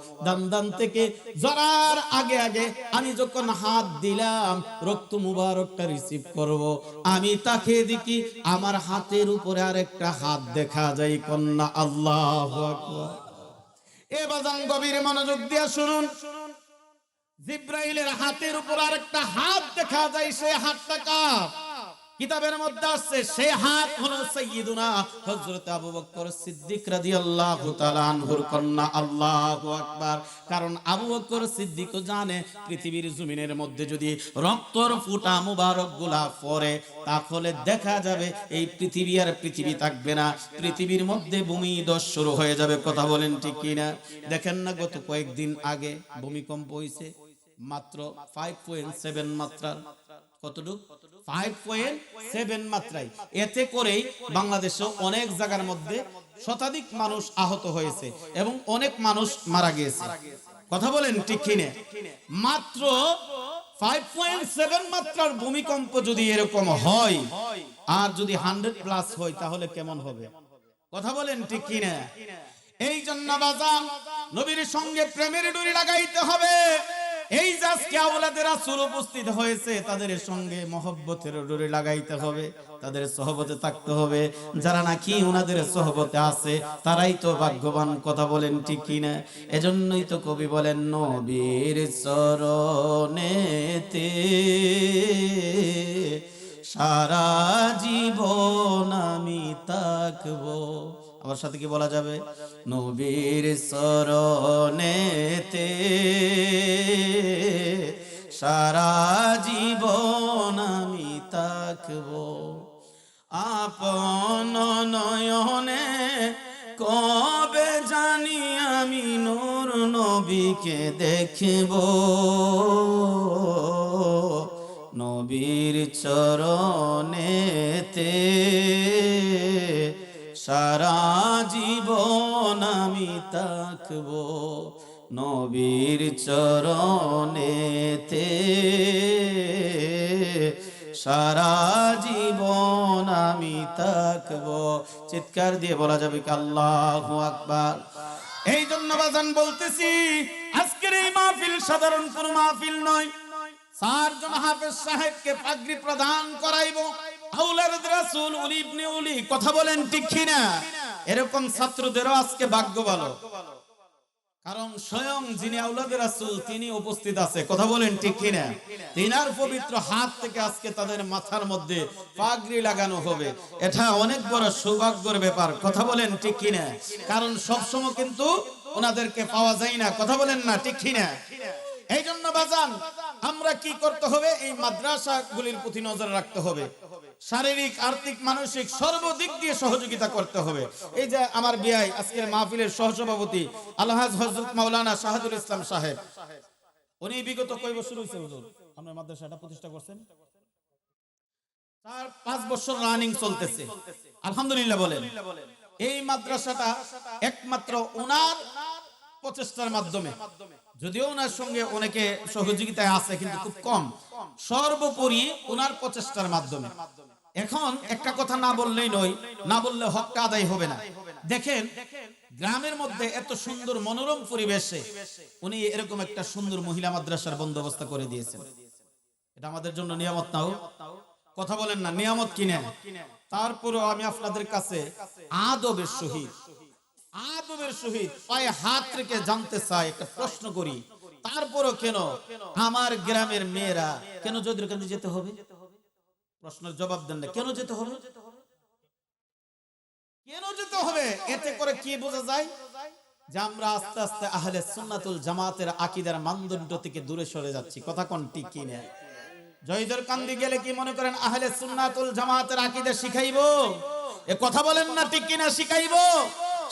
দান থেকে জরার আগে আগে আমি যখন হাত দিলাম রক্ত মুবারকটা রিসিভ করব, আমি তাকে দেখি আমার হাতের উপরে আরেকটা হাত দেখা যায়। কন্যা আল্লাহু আকবার। এ বাজান, গভীর মনোযোগ দিয়ে শুনুন, জিবরাইলের হাতের উপর আরেকটা হাত দেখা যায়। সেই হাতটা কার? কিতাবের মধ্যে আছে সেই হাত হলো সাইয়্যিদুনা হযরত আবু বকর সিদ্দিক রাদিয়াল্লাহু তাআলা আনহুর। কন্যা আল্লাহু আকবার। কারণ আবু বকর সিদ্দিক জানে পৃথিবীর জমিনের মধ্যে যদি রক্তর ফোঁটা মুবারক গুলা পড়ে, তাহলে দেখা যাবে এই পৃথিবী আর পৃথিবী থাকবে না, পৃথিবীর মধ্যে ভূমিধস শুরু হয়ে যাবে। কথা বলেন ঠিক কিনা? দেখেন না, গত কয়েকদিন আগে ভূমিকম্প হয়েছে, মাত্র 5.7 মাত্রার। কতটুকু? 5.7 মাত্রায়। এতে করেই বাংলাদেশে অনেক জায়গার মধ্যে শতাধিক মানুষ আহত হয়েছে এবং অনেক মানুষ মারা গিয়েছে। কথা বলেন ঠিক কিনা? মাত্র 5.7 মাত্রার ভূমিকম্প যদি এরকম হয়, আর যদি 100+ হয়, তাহলে কেমন হবে? কথা বলেন ঠিক কিনা? এই জন্য বাজান, নবীর সঙ্গে প্রেমের ডোরি লাগাইতে হবে। এই যে আজকে আওলাদে রাসূল উপস্থিত হয়েছে, তাদের সঙ্গে মহব্বতের ডোরি লাগাইতে হবে, তাদের সহবতে থাকতে হবে। যারা নাকি ওনাদের সহবতে আছে, তারাই তো ভাগ্যবান। কথা বলেন ঠিক কিনা? এজন্যই তো কবি বলেন, নবীর চরণেতে সারা জীবন আমি থাকবো। আমার সাথে কি বলা যাবে? নবীর চরণেতে সারা জীবন আমি থাকবো। আপন নয়নে কবে জানি আমি নূর নবীকে দেখব, নবীর চরণেতে সারা জীবন আমি থাকবো, নবীর চরণেতে সারা জীবন আমি থাকবো। চিৎকার দিয়ে বলা যাবে কি আল্লাহু আকবার? এই জন্য বাজান বলতেছি, আজকের এই মাহফিল সাধারণ কোন মাহফিল নয়। 4 জন হাফেজ সাহেবকে পাগড়ি প্রদান করাইবো, আওলাদ রাসূল উলি ইবনে উলি। কথা বলেন ঠিক কিনা? এরকম ছাত্রদেরও আজকে ভাগ্য ভালো, কারণ স্বয়ং যিনি আওলাদ রাসূল তিনি উপস্থিত আছে। কথা বলেন ঠিক কিনা? তিনার পবিত্র হাত থেকে আজকে তাদের মাথার মধ্যে পাগড়ি লাগানো হবে। এটা অনেক বড় সৌভাগ্যের ব্যাপার। কথা বলেন ঠিক কিনা? কারণ সবসময় কিন্তু ওনাদেরকে পাওয়া যায় না। কথা বলেন না ঠিক কিনা? এই জন্য বাজান আমরা কি করতে হবে? এই মাদ্রাসাগুলির প্রতি নজর রাখতে হবে, শারীরিক আর্থিক মানসিক সর্বদিক দিয়ে সহযোগিতা করতে হবে। এই যে আমার বিআই আজকের মাহফিলের সহসভাপতি আলহাজ হযরত মাওলানা শাহাদুল ইসলাম সাহেব, উনি বিগত কয় বছর হইছে হুজুর আপনার মাদ্রাসাটা প্রতিষ্ঠা করছেন? 4-5 বছর রানিং চলতেছে, আলহামদুলিল্লাহ বলেন। এই মাদ্রাসাটা একমাত্র ওনার প্রচেষ্টার মাধ্যমে, যদিও ওনার সঙ্গে অনেকে সহযোগিতায় আছে কিন্তু খুব কম, সর্বোপরি ওনার প্রচেষ্টার মাধ্যমে। এখন একটা কথা না বললেই নয়, না বললে হকটা আদায় হবে না। দেখেন গ্রামের মধ্যে এত সুন্দর মনোরম পরিবেশে উনি এরকম একটা সুন্দর মহিলা মাদ্রাসার বন্দোবস্ত করে দিয়েছেন। এটা আমাদের জন্য নিয়ামত নাও? কথা বলেন না, নিয়ামত কিনা? তারপরেও আমি আপনাদের কাছে আদবের সহিত পায়ে হাত রেখে জানতে চাই, একটা প্রশ্ন করি, তারপরও কেন আমার গ্রামের মেয়েরা কেন জয়দুরকান্দি যেতে হবে? প্রশ্নের জবাব দেন না, কেন যেতে হবে? কেন যেতে হবে? এতে করে কি বোঝা যায়? যে আমরা আস্তে আস্তে আহলে সুন্নাতুল জামাতের আকীদার মানদণ্ড থেকে দূরে সরে যাচ্ছি। কথা কোন ঠিক কি না? জয়দুরকান্দি গেলে কি মনে করেন আহলে সুন্নাতুল জামাতের আকীদা শিখাইবো? এ কথা বলেন না ঠিক কিনা? শিখাইবো?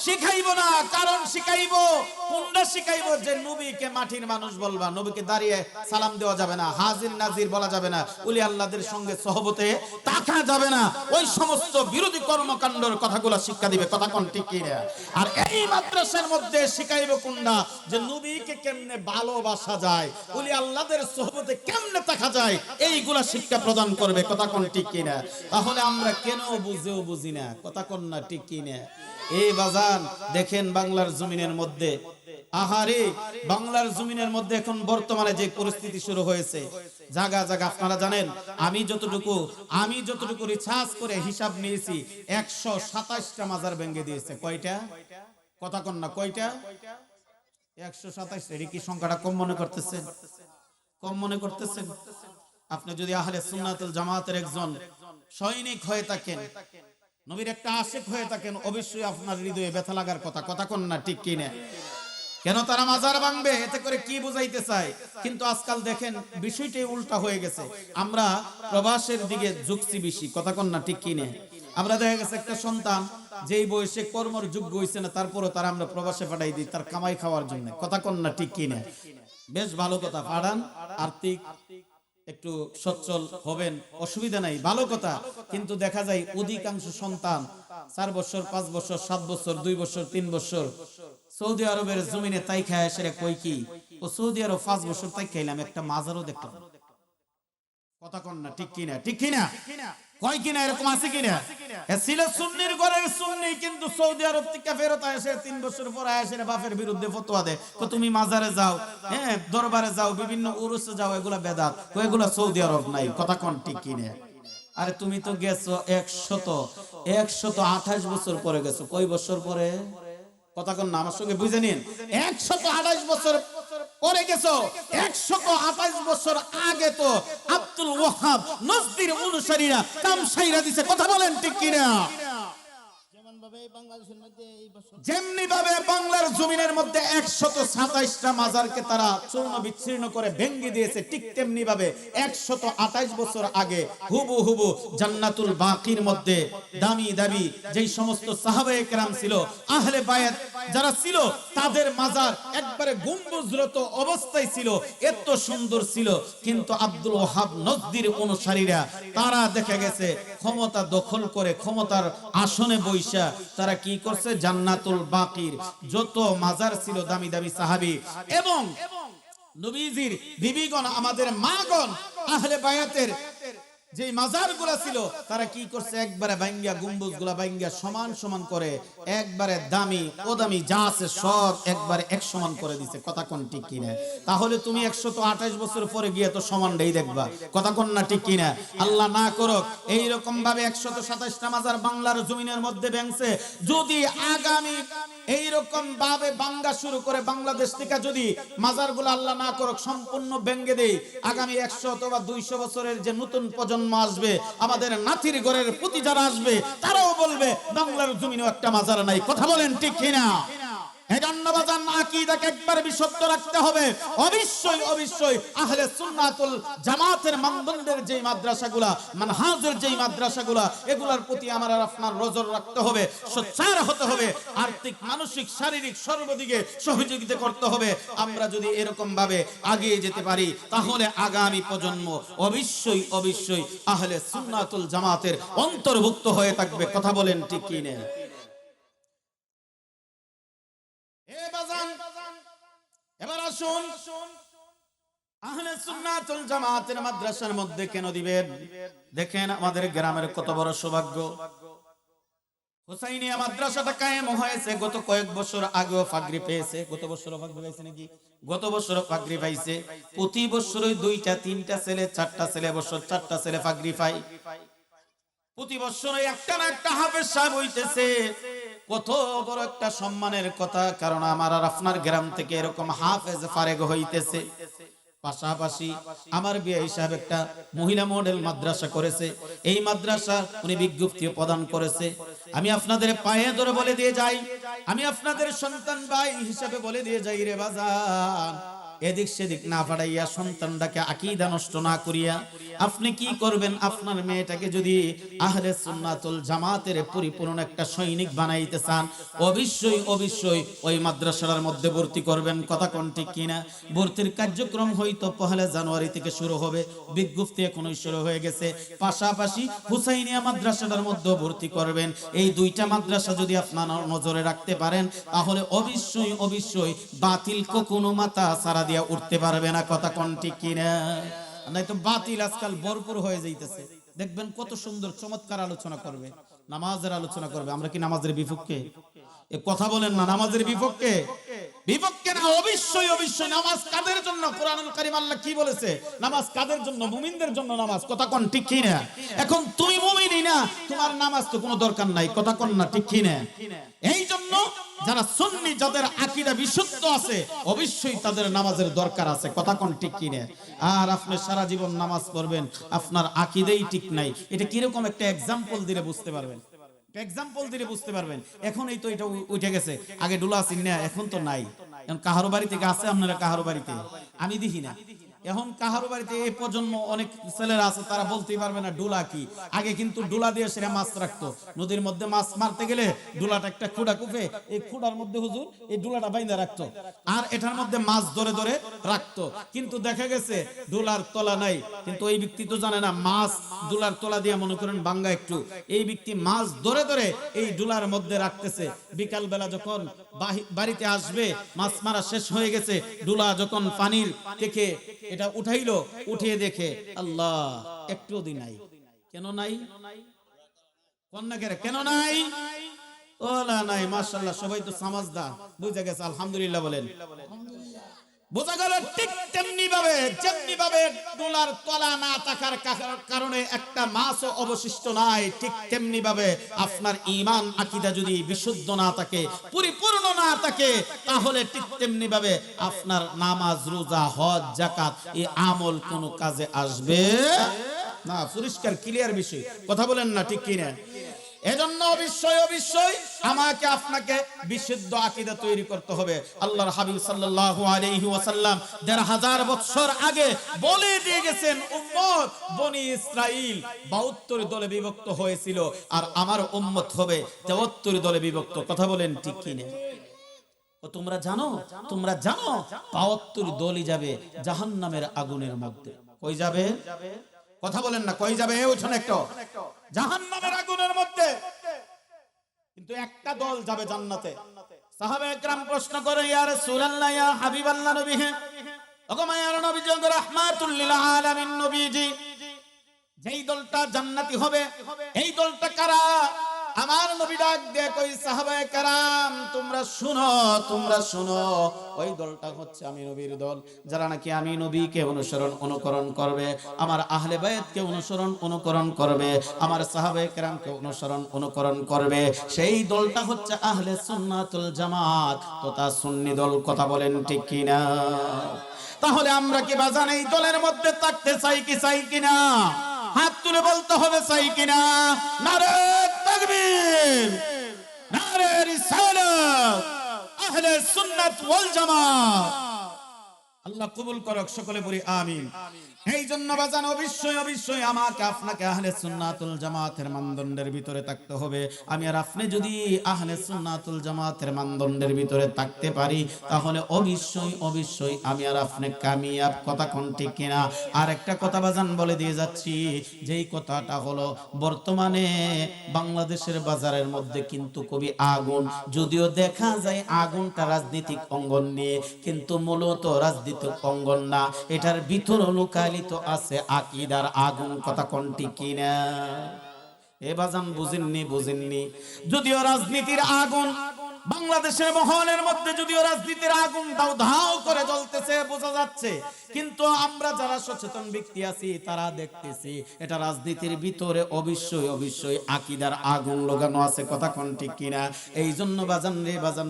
শিখাইবো না। কারণ শিখাইবো কোনটা? শিখাইবো যে নবীকে মাটির মানুষ বলবা, নবীকে দাঁড়িয়ে সালাম দেওয়া যাবে না, হাজির নাজির বলা যাবে না, ওলি আল্লাহদের সঙ্গে সহবতে থাকা যাবে না, ওই সমস্ত বিরোধী কর্মকাণ্ডের কথাগুলো শিক্ষা দিবে। কথা কোন ঠিক কি না? আর এই মাদ্রাসার মধ্যে শিখাইবো কোনটা? যে নবীকে কেমনে ভালোবাসা যায়, ওলি আল্লাহদের সহবতে কেমনে থাকা যায়, এইগুলা শিক্ষা প্রদান করবে। কথা কোন ঠিক কি না? তাহলে আমরা কেন বুঝেও বুঝি না। কথা কোন না ঠিক কি না? এই বাজান দেখেন বাংলার জমিনের মধ্যে, আহারে বাংলার জমিনের মধ্যে এখন বর্তমানে যে পরিস্থিতি শুরু হয়েছে, জায়গা জায়গা আপনারা জানেন, আমি যতটুকু রিসার্চ করে হিসাব নিয়েছি 127টা মাজার ভেঙে দিয়েছে। কয়টা? কথা কন না, কয়টা? 127। এর কি সংখ্যাটা কম মনে করতেছেন? কম মনে করতেছেন? আপনি যদি আহলে সুন্নাতুল জামাতের একজন সৈনিক হয়ে থাকেন, নবীর একটা আশিক হয়ে থাকেন, অবশ্যই আপনার হৃদয়ে ব্যথা লাগার কথা। কথা কোন না ঠিক কি না? কেন তারা মাজার ভাঙবে? এতে করে কি বুঝাইতে চায়? কিন্তু আজকাল দেখেন বিষয়টাই উল্টা হয়ে গেছে, আমরা প্রবাসের দিকে ঝুঁকছি বেশি। কথা কোন না ঠিক কি না? আমরা দেখা গেছে একটা সন্তান যেই বয়সে কর্মর যোগ্য হইছে না, তারপরও তারা আমরা প্রবাসে পাঠাই দিই তার কামাই খাওয়ার জন্য। কথা কোন না ঠিক কি না? বেশ ভালো কথা, পাঠান, আর্থিক একটু সচ্ছল হবেন, অসুবিধা নাই, ভালো কথা। কিন্তু দেখা যায় অধিকাংশ সন্তান 4 বছর 5 বছর 7 বছর 2 বছর 3 বছর সৌদি আরবের জমিনে তাই খায় আসে। কই কি ও সৌদি আরব 5 বছর তাই খাইলাম, একটা মাজারও দেখলাম। কথা কোন না ঠিক কিনা? ঠিক কিনা? কয় কিনা? এরকম আছে কিনা? এ ছিল সুন্নির ঘরের সুন্নি, কিন্তু সৌদি আরব থেকে ফেরত আসে 3 বছর পর আসে বাপের বিরুদ্ধে ফতোয়া দেয়, তো তুমি মাজারে যাও, হ্যাঁ দরবারে যাও, বিভিন্ন উরুসে যাও, এগুলা বেদাত, এগুলা সৌদি আরব নাই। কথা কোন ঠিক কিনা? আরে তুমি তো গেছো 128 বছর পরে গেছো। কয় বছর পরে? কথা কোন না, আমার সঙ্গে বুঝে নিন। 128 বছর পরে গেছো। 128 বছর আগে তো আব্দুল ওয়াহাব নজদির অনুসারীরা তামসাইরা দিছে। কথা বলেন ঠিক কিনা? যেমনি ভাবে বাংলার জমিনের মধ্যে 127টা মাজারকে তারা চূর্ণ বিচ্ছিন্ন করে ভেঙে দিয়েছে, ঠিক তেমনি ভাবে 128 বছর আগে হুবহু জান্নাতুল বাকির মধ্যে দামি দামি যেই সমস্ত সাহাবায়ে কেরাম ছিল, আহলে বায়াত যারা ছিল, তাদের মাজার একবারে গম্বুজরত অবস্থায় ছিল, এত সুন্দর ছিল। কিন্তু আব্দুল ওয়াহাব নজদির অনুসারীরা তারা দেখা গেছে ক্ষমতা দখল করে ক্ষমতার আসনে বৈশা তারা কি করছে? জান্নাতুল বাকির যত মাজার ছিল দামি দামি সাহাবী এবং নবীজির বিবিগণ, আমাদের মাগণ, আহলে বায়াতের যে মাজারগুলা ছিল, তারা কি করছে? একবারে ভাঙ্গা গম্বুজগুলা ভাঙ্গা সমান সমান করে একবারে দামি ও দামি যা আছে সব একবারে এক সমান করে দিছে। কথা কোন ঠিক কিনা? তাহলে তুমি 128 বছর পরে গিয়ে তো সমানটাই দেখবা। কথা কোন না ঠিক কিনা? আল্লাহ না করুক এইরকম ভাবে 127টা মাজার বাংলার জমিনের মধ্যে ভেঙছে। যদি আগামী এইরকম ভাবে ভাঙ্গা শুরু করে বাংলাদেশ থেকে যদি মাজারগুলো আল্লাহ না করুক সম্পূর্ণ ভেঙে দেই, আগামী 100 অথবা 200 বছরের যে নতুন প্রজন্ম আসবে, আমাদের নাতির ঘরের প্রতি যারা আসবে, তারাও বলবে বাংলার জমিনেও একটা মাজার নাই। কথা বলেন ঠিক কিনা? এজন্য বাজান আকীদাকে একবার বিশুদ্ধ রাখতে হবে। অবশ্যই অবশ্যই আহলে সুন্নাতুল জামাতের মানদণ্ডের যেই মাদ্রাসাগুলা, মানহাজের যেই মাদ্রাসাগুলা, এগুলোর প্রতি আমার আর আপনার নজর রাখতে হবে, সোচ্চার হতে হবে, আর্থিক মানসিক শারীরিক সর্বদিকে সহযোগিতা করতে হবে। আমরা যদি এরকম ভাবে এগিয়ে যেতে পারি তাহলে আগামী প্রজন্ম অবশ্যই অবশ্যই আহলে সুন্নাতুল জামাতের অন্তর্ভুক্ত হয়ে থাকবে। কথা বলেন ঠিক কি না? এবার আসুন, আহলে সুন্নাতুল জামাতের মাদ্রাসার মধ্যে কেন দিবেন? দেখেন আমাদের গ্রামের কত বড় সৌভাগ্য, হুসাইনিয়া মাদ্রাসাটা কায়েম হয়েছে গত কয়েক বছর আগেও পাগড়ি পেয়েছে। গত বছর পাগড়ি পাইছে নাকি? গত বছর পাগড়ি পাইছে। প্রতি বছরই 2টা 3টা ছেলে 4টা ছেলে, বছর 4টা ছেলে পাগড়ি পায়। প্রতি বছর একটা না একটা হাফেজ সাহেব হইতেছে। কত বড় একটা সম্মানের কথা, কারণ আমার আর আপনার গ্রাম থেকে এরকম হাফেজ ফারেগ হইতেছে। পাশাপাশি আমার বিআই সাহেব একটা মহিলা মডেল মাদ্রাসা করেছে। এই মাদ্রাসা উনি বিজ্ঞপ্তি প্রদান করেছে। আমি আপনাদের পায়ে ধরে বলে দিয়ে যাই, আমি আপনাদের সন্তান ভাই হিসেবে বলে দিয়ে যাই, রে বাজান, এদিক সেদিক না পাঠাইয়া, সন্তানটাকে আকীদা নষ্ট না করিয়া আপনি কি করবেন? আপনার মেয়েটাকে যদি আহলে সুন্নাতুল জামাতের পরিপূর্ণ একটা সৈনিক বানাইতে চান, অবশ্যই অবশ্যই ওই মাদ্রাসার মধ্যে ভর্তি করবেন। কথা কোন ঠিক কিনা? ভর্তির কার্যক্রম হয়তো 1 জানুয়ারি থেকে শুরু হবে, বিজ্ঞপ্তি এখনই শুরু হয়ে গেছে। পাশাপাশি হুসাইনিয়া মাদ্রাসার মধ্যে ভর্তি করবেন। এই 2টা মাদ্রাসা যদি আপনার নজরে রাখতে পারেন তাহলে অবশ্যই অবশ্যই বাতিল কোনো মাথা সারা দিয়া উঠতে পারবে না। কথা কোন ঠিক কিনা? নাই তো বাতিল আজকাল ভরপুর হয়ে যাইতেছে। দেখবেন কত সুন্দর চমৎকার আলোচনা করবে, নামাজের আলোচনা করবে। আমরা কি নামাজের বিপক্ষে? এ কথা বলেন না, নামাজের বিপক্ষে? বিপক্ষে না, অবশ্যই অবশ্যই। নামাজ কাদের জন্য? কোরআনুল কারীম আল্লাহ কি বলেছে? নামাজ কাদের জন্য? মুমিনদের জন্য নামাজ। কথা কোন ঠিক কি না? এখন তুমি মুমিনই না, তোমার নামাজ তো কোনো দরকার নাই। কথা কোন না ঠিক কি না? এই জন্য যারা সুন্নি, যাদের আকীদা বিশুদ্ধ আছে, অবশ্যই তাদের নামাজের দরকার আছে। কথা কোন ঠিক কি না? আর আপনি সারা জীবন নামাজ পড়বেন, আপনার আকীদাই ঠিক নাই, এটা কিরকম একটা এক্সাম্পল দিলে বুঝতে পারবেন। এক্সাম্পল দিলে বুঝতে পারবেন। এখন এই তো এটা উঠে গেছে, আগে ডুলা আসেন না, এখন তো নাই। এখন কাহারো বাড়িতে আছে, আপনারা কাহারো বাড়িতে আমি দেখি না। এখন কাহারো বাড়িতে এই প্রজন্ম অনেক ছেলেরা আছে, তারা বলতেই পারবে না ডুলা কি। আগে কিন্তু ডুলা দিয়ে সেটা মাছ রাখতো। নদীর মধ্যে মাছ মারতে গেলে ডুলাটা একটা খুঁড়া কুপে, এই খুঁড়ার মধ্যে হুজুর এই ডুলাটা বাইন্ধা রাখতো, আর এটার মধ্যে মাছ ধরে ধরে রাখতো। কিন্তু দেখা গেছে ডুলার তলা নাই, কিন্তু এই ব্যক্তি তো জানে না মাছ ডুলার তলা দিয়ে মনে করেন বাঙ্গা একটু, এই ব্যক্তি মাছ ধরে ধরে এই ডুলার মধ্যে রাখতেছে। বিকাল বেলা যখন বাড়িতে আসবে, মাছ মারা শেষ হয়ে গেছে, ডুলা যখন পানির থেকে এটা উঠাইলো, উঠিয়ে দেখে আল্লাহ একটু দিন নাই। কেন নাই? কেন নাই? ওলা নাই। মাশাআল্লাহ, সবাই তো সামাজদা, বুঝা গেছে। আলহামদুলিল্লাহ বলেন। বোঝা গেল ঠিক তেমনি ভাবে ডোলার তলা না থাকার কারণে একটা মাছও অবশিষ্ট নাই। ঠিক তেমনি ভাবে আপনার ঈমান আকীদা যদি বিশুদ্ধ না থাকে, পরিপূর্ণ না থাকে, তাহলে ঠিক তেমনি ভাবে আপনার নামাজ, রোজা, হজ, যাকাত এই আমল কোনো কাজে আসবে না। পরিষ্কার ক্লিয়ার বিষয়। কথা বলেন না ঠিক কি না? এজন্য অবশ্যই অবশ্যই আমাকে আপনাকে বিশুদ্ধ আকীদা তৈরি করতে হবে। আল্লাহর হাবিব সাল্লাল্লাহু আলাইহি ওয়াসাল্লাম ১৫০০ বছর আগে বলে দিয়ে গেছেন, উম্মত বনি ইসরাইল ৭২ দলে বিভক্ত হয়েছিল, আর আমার উম্মত হবে ৭৩ দলে বিভক্ত। কথা বলেন ঠিক কি না? ও তোমরা জানো ৭২ দলই যাবে জাহান্নামের আগুনের মধ্যে। কই যাবে? কথা বলেন না, কই যাবে? ওইখানে একটা জাহান্নামের আগুনের মধ্যে, কিন্তু একটা দল যাবে জান্নাতে। সাহাবায়ে কেরাম প্রশ্ন করে, ইয়া রাসূলুল্লাহ, ইয়া হাবিবাল্লাহ, নবী হে, ওগো মায়ার নবী, জগৎ রাহমাতুল লিল আলামিন নবীজি, যেই দলটা জান্নাতি হবে এই দলটা কারা? আমার নবী ডাক দিয়ে কই, সাহাবায়ে কেরাম তোমরা শুনো, ওই দলটা হচ্ছে আমি নবীর দল, যারা নাকি আমি নবীকে অনুকরণ করবে, আমার আহলে বায়াতকে অনুকরণ করবে, আমার সাহাবায়ে কেরামকে অনুকরণ করবে। সেই দলটা হচ্ছে আহলে সুন্নাতুল জামাত তথা সুন্নি দল। কথা বলেন ঠিক কিনা? তাহলে আমরা কি বাজান এই দলের মধ্যে থাকতে চাই কিনা? হাত তুলে বলতে হবে চাই কিনা? নারে তাকবীর, নারে রিসালাত। আহলে সুন্নাত ওয়াল জামাত। আল্লাহ কবুল করুক, সকলে বলি আমিন। এই জন্য বাজান অবশ্যই আমাকে আপনাকে আহলে সুন্নাতুল জামাতের মানদণ্ডের ভিতরে থাকতে হবে। আমি আর আপনি যদি আহলে সুন্নাতুল জামাতের মানদণ্ডের ভিতরে থাকতে পারি, তাহলে অবশ্যই আমি আর আপনি কামিয়াব। কথা কোন ঠিক কিনা? আর একটা কথা বাজান বলে দিয়ে যাচ্ছি, যেই কথাটা হলো বর্তমানে বাংলাদেশের বাজারের মধ্যে কিন্তু খুবই আগুন। যদিও দেখা যায় আগুনটা রাজনৈতিক অঙ্গন নিয়ে, কিন্তু মূলত রাজনৈতিক অঙ্গন না, এটার ভিতর লুকায় আছে আকীদার আগুন। কথা কোন ঠিক কিনা? এ বাজান বুঝেননি। যদিও রাজনীতির আগুন বাংলাদেশের মহলের মধ্যে, যদিও রাজনীতির আগুন দাও ধাও করে জ্বলতেছে বোঝা যাচ্ছে, কিন্তু আমরা যারা সচেতন ব্যক্তি আছি তারা দেখতেছি এটা রাজনীতির ভিতরে অবশ্যই আকীদার আগুন লাগানো আছে। কথা কোন ঠিক কিনা? এই জন্য বাজান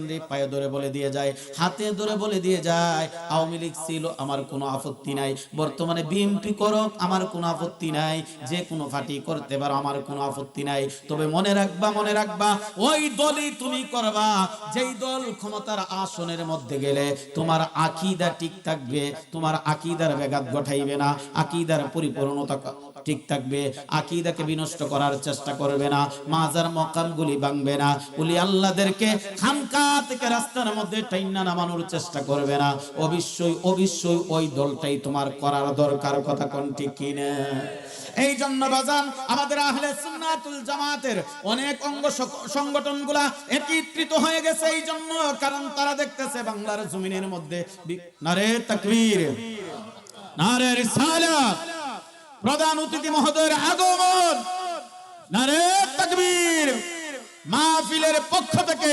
রে পায়ে ধরে বলে দিয়ে যায়, হাতে ধরে বলে দিয়ে যায়, আওয়ামী লীগ ছিল আমার কোনো আপত্তি নাই, বর্তমানে বিএনপি করক আমার কোনো আপত্তি নাই, যে কোনো পার্টি করতে পারো আমার কোনো আপত্তি নাই। তবে মনে রাখবা ওই দলই তুমি করবা যেই দল ক্ষমতার আসনের মধ্যে গেলে তোমার আকীদা ঠিক থাকবে, তোমার আকীদার ব্যাঘাত ঘটাইবে না, আকীদার পরিপূর্ণতা ঠিক থাকবে, আকীদাকে বিনষ্ট করার চেষ্টা করবে না, মাজার মকামগুলি ভাঙবে না, ওলি আল্লাহদেরকে খানকা থেকে রাস্তার মধ্যে টাইনা নামানোর চেষ্টা করবে না। অবশ্যই ওই দলটাই তোমার করার দরকার। কথা কোন ঠিক কিনা? এই জন্য বাজান আমাদের আহলে সুন্নাতুল জামাতের অনেক অঙ্গ সংগঠনগুলা একত্রিত হয়ে গেছে এই জন্য, কারণ তারা দেখতেছে বাংলার জমিনের মধ্যে নারে তাকবীর, নারে রিসালাত, প্রধান অতিথি মহোদয়ের আগমন, নারে তাকবীর, মাহফিলের পক্ষ থেকে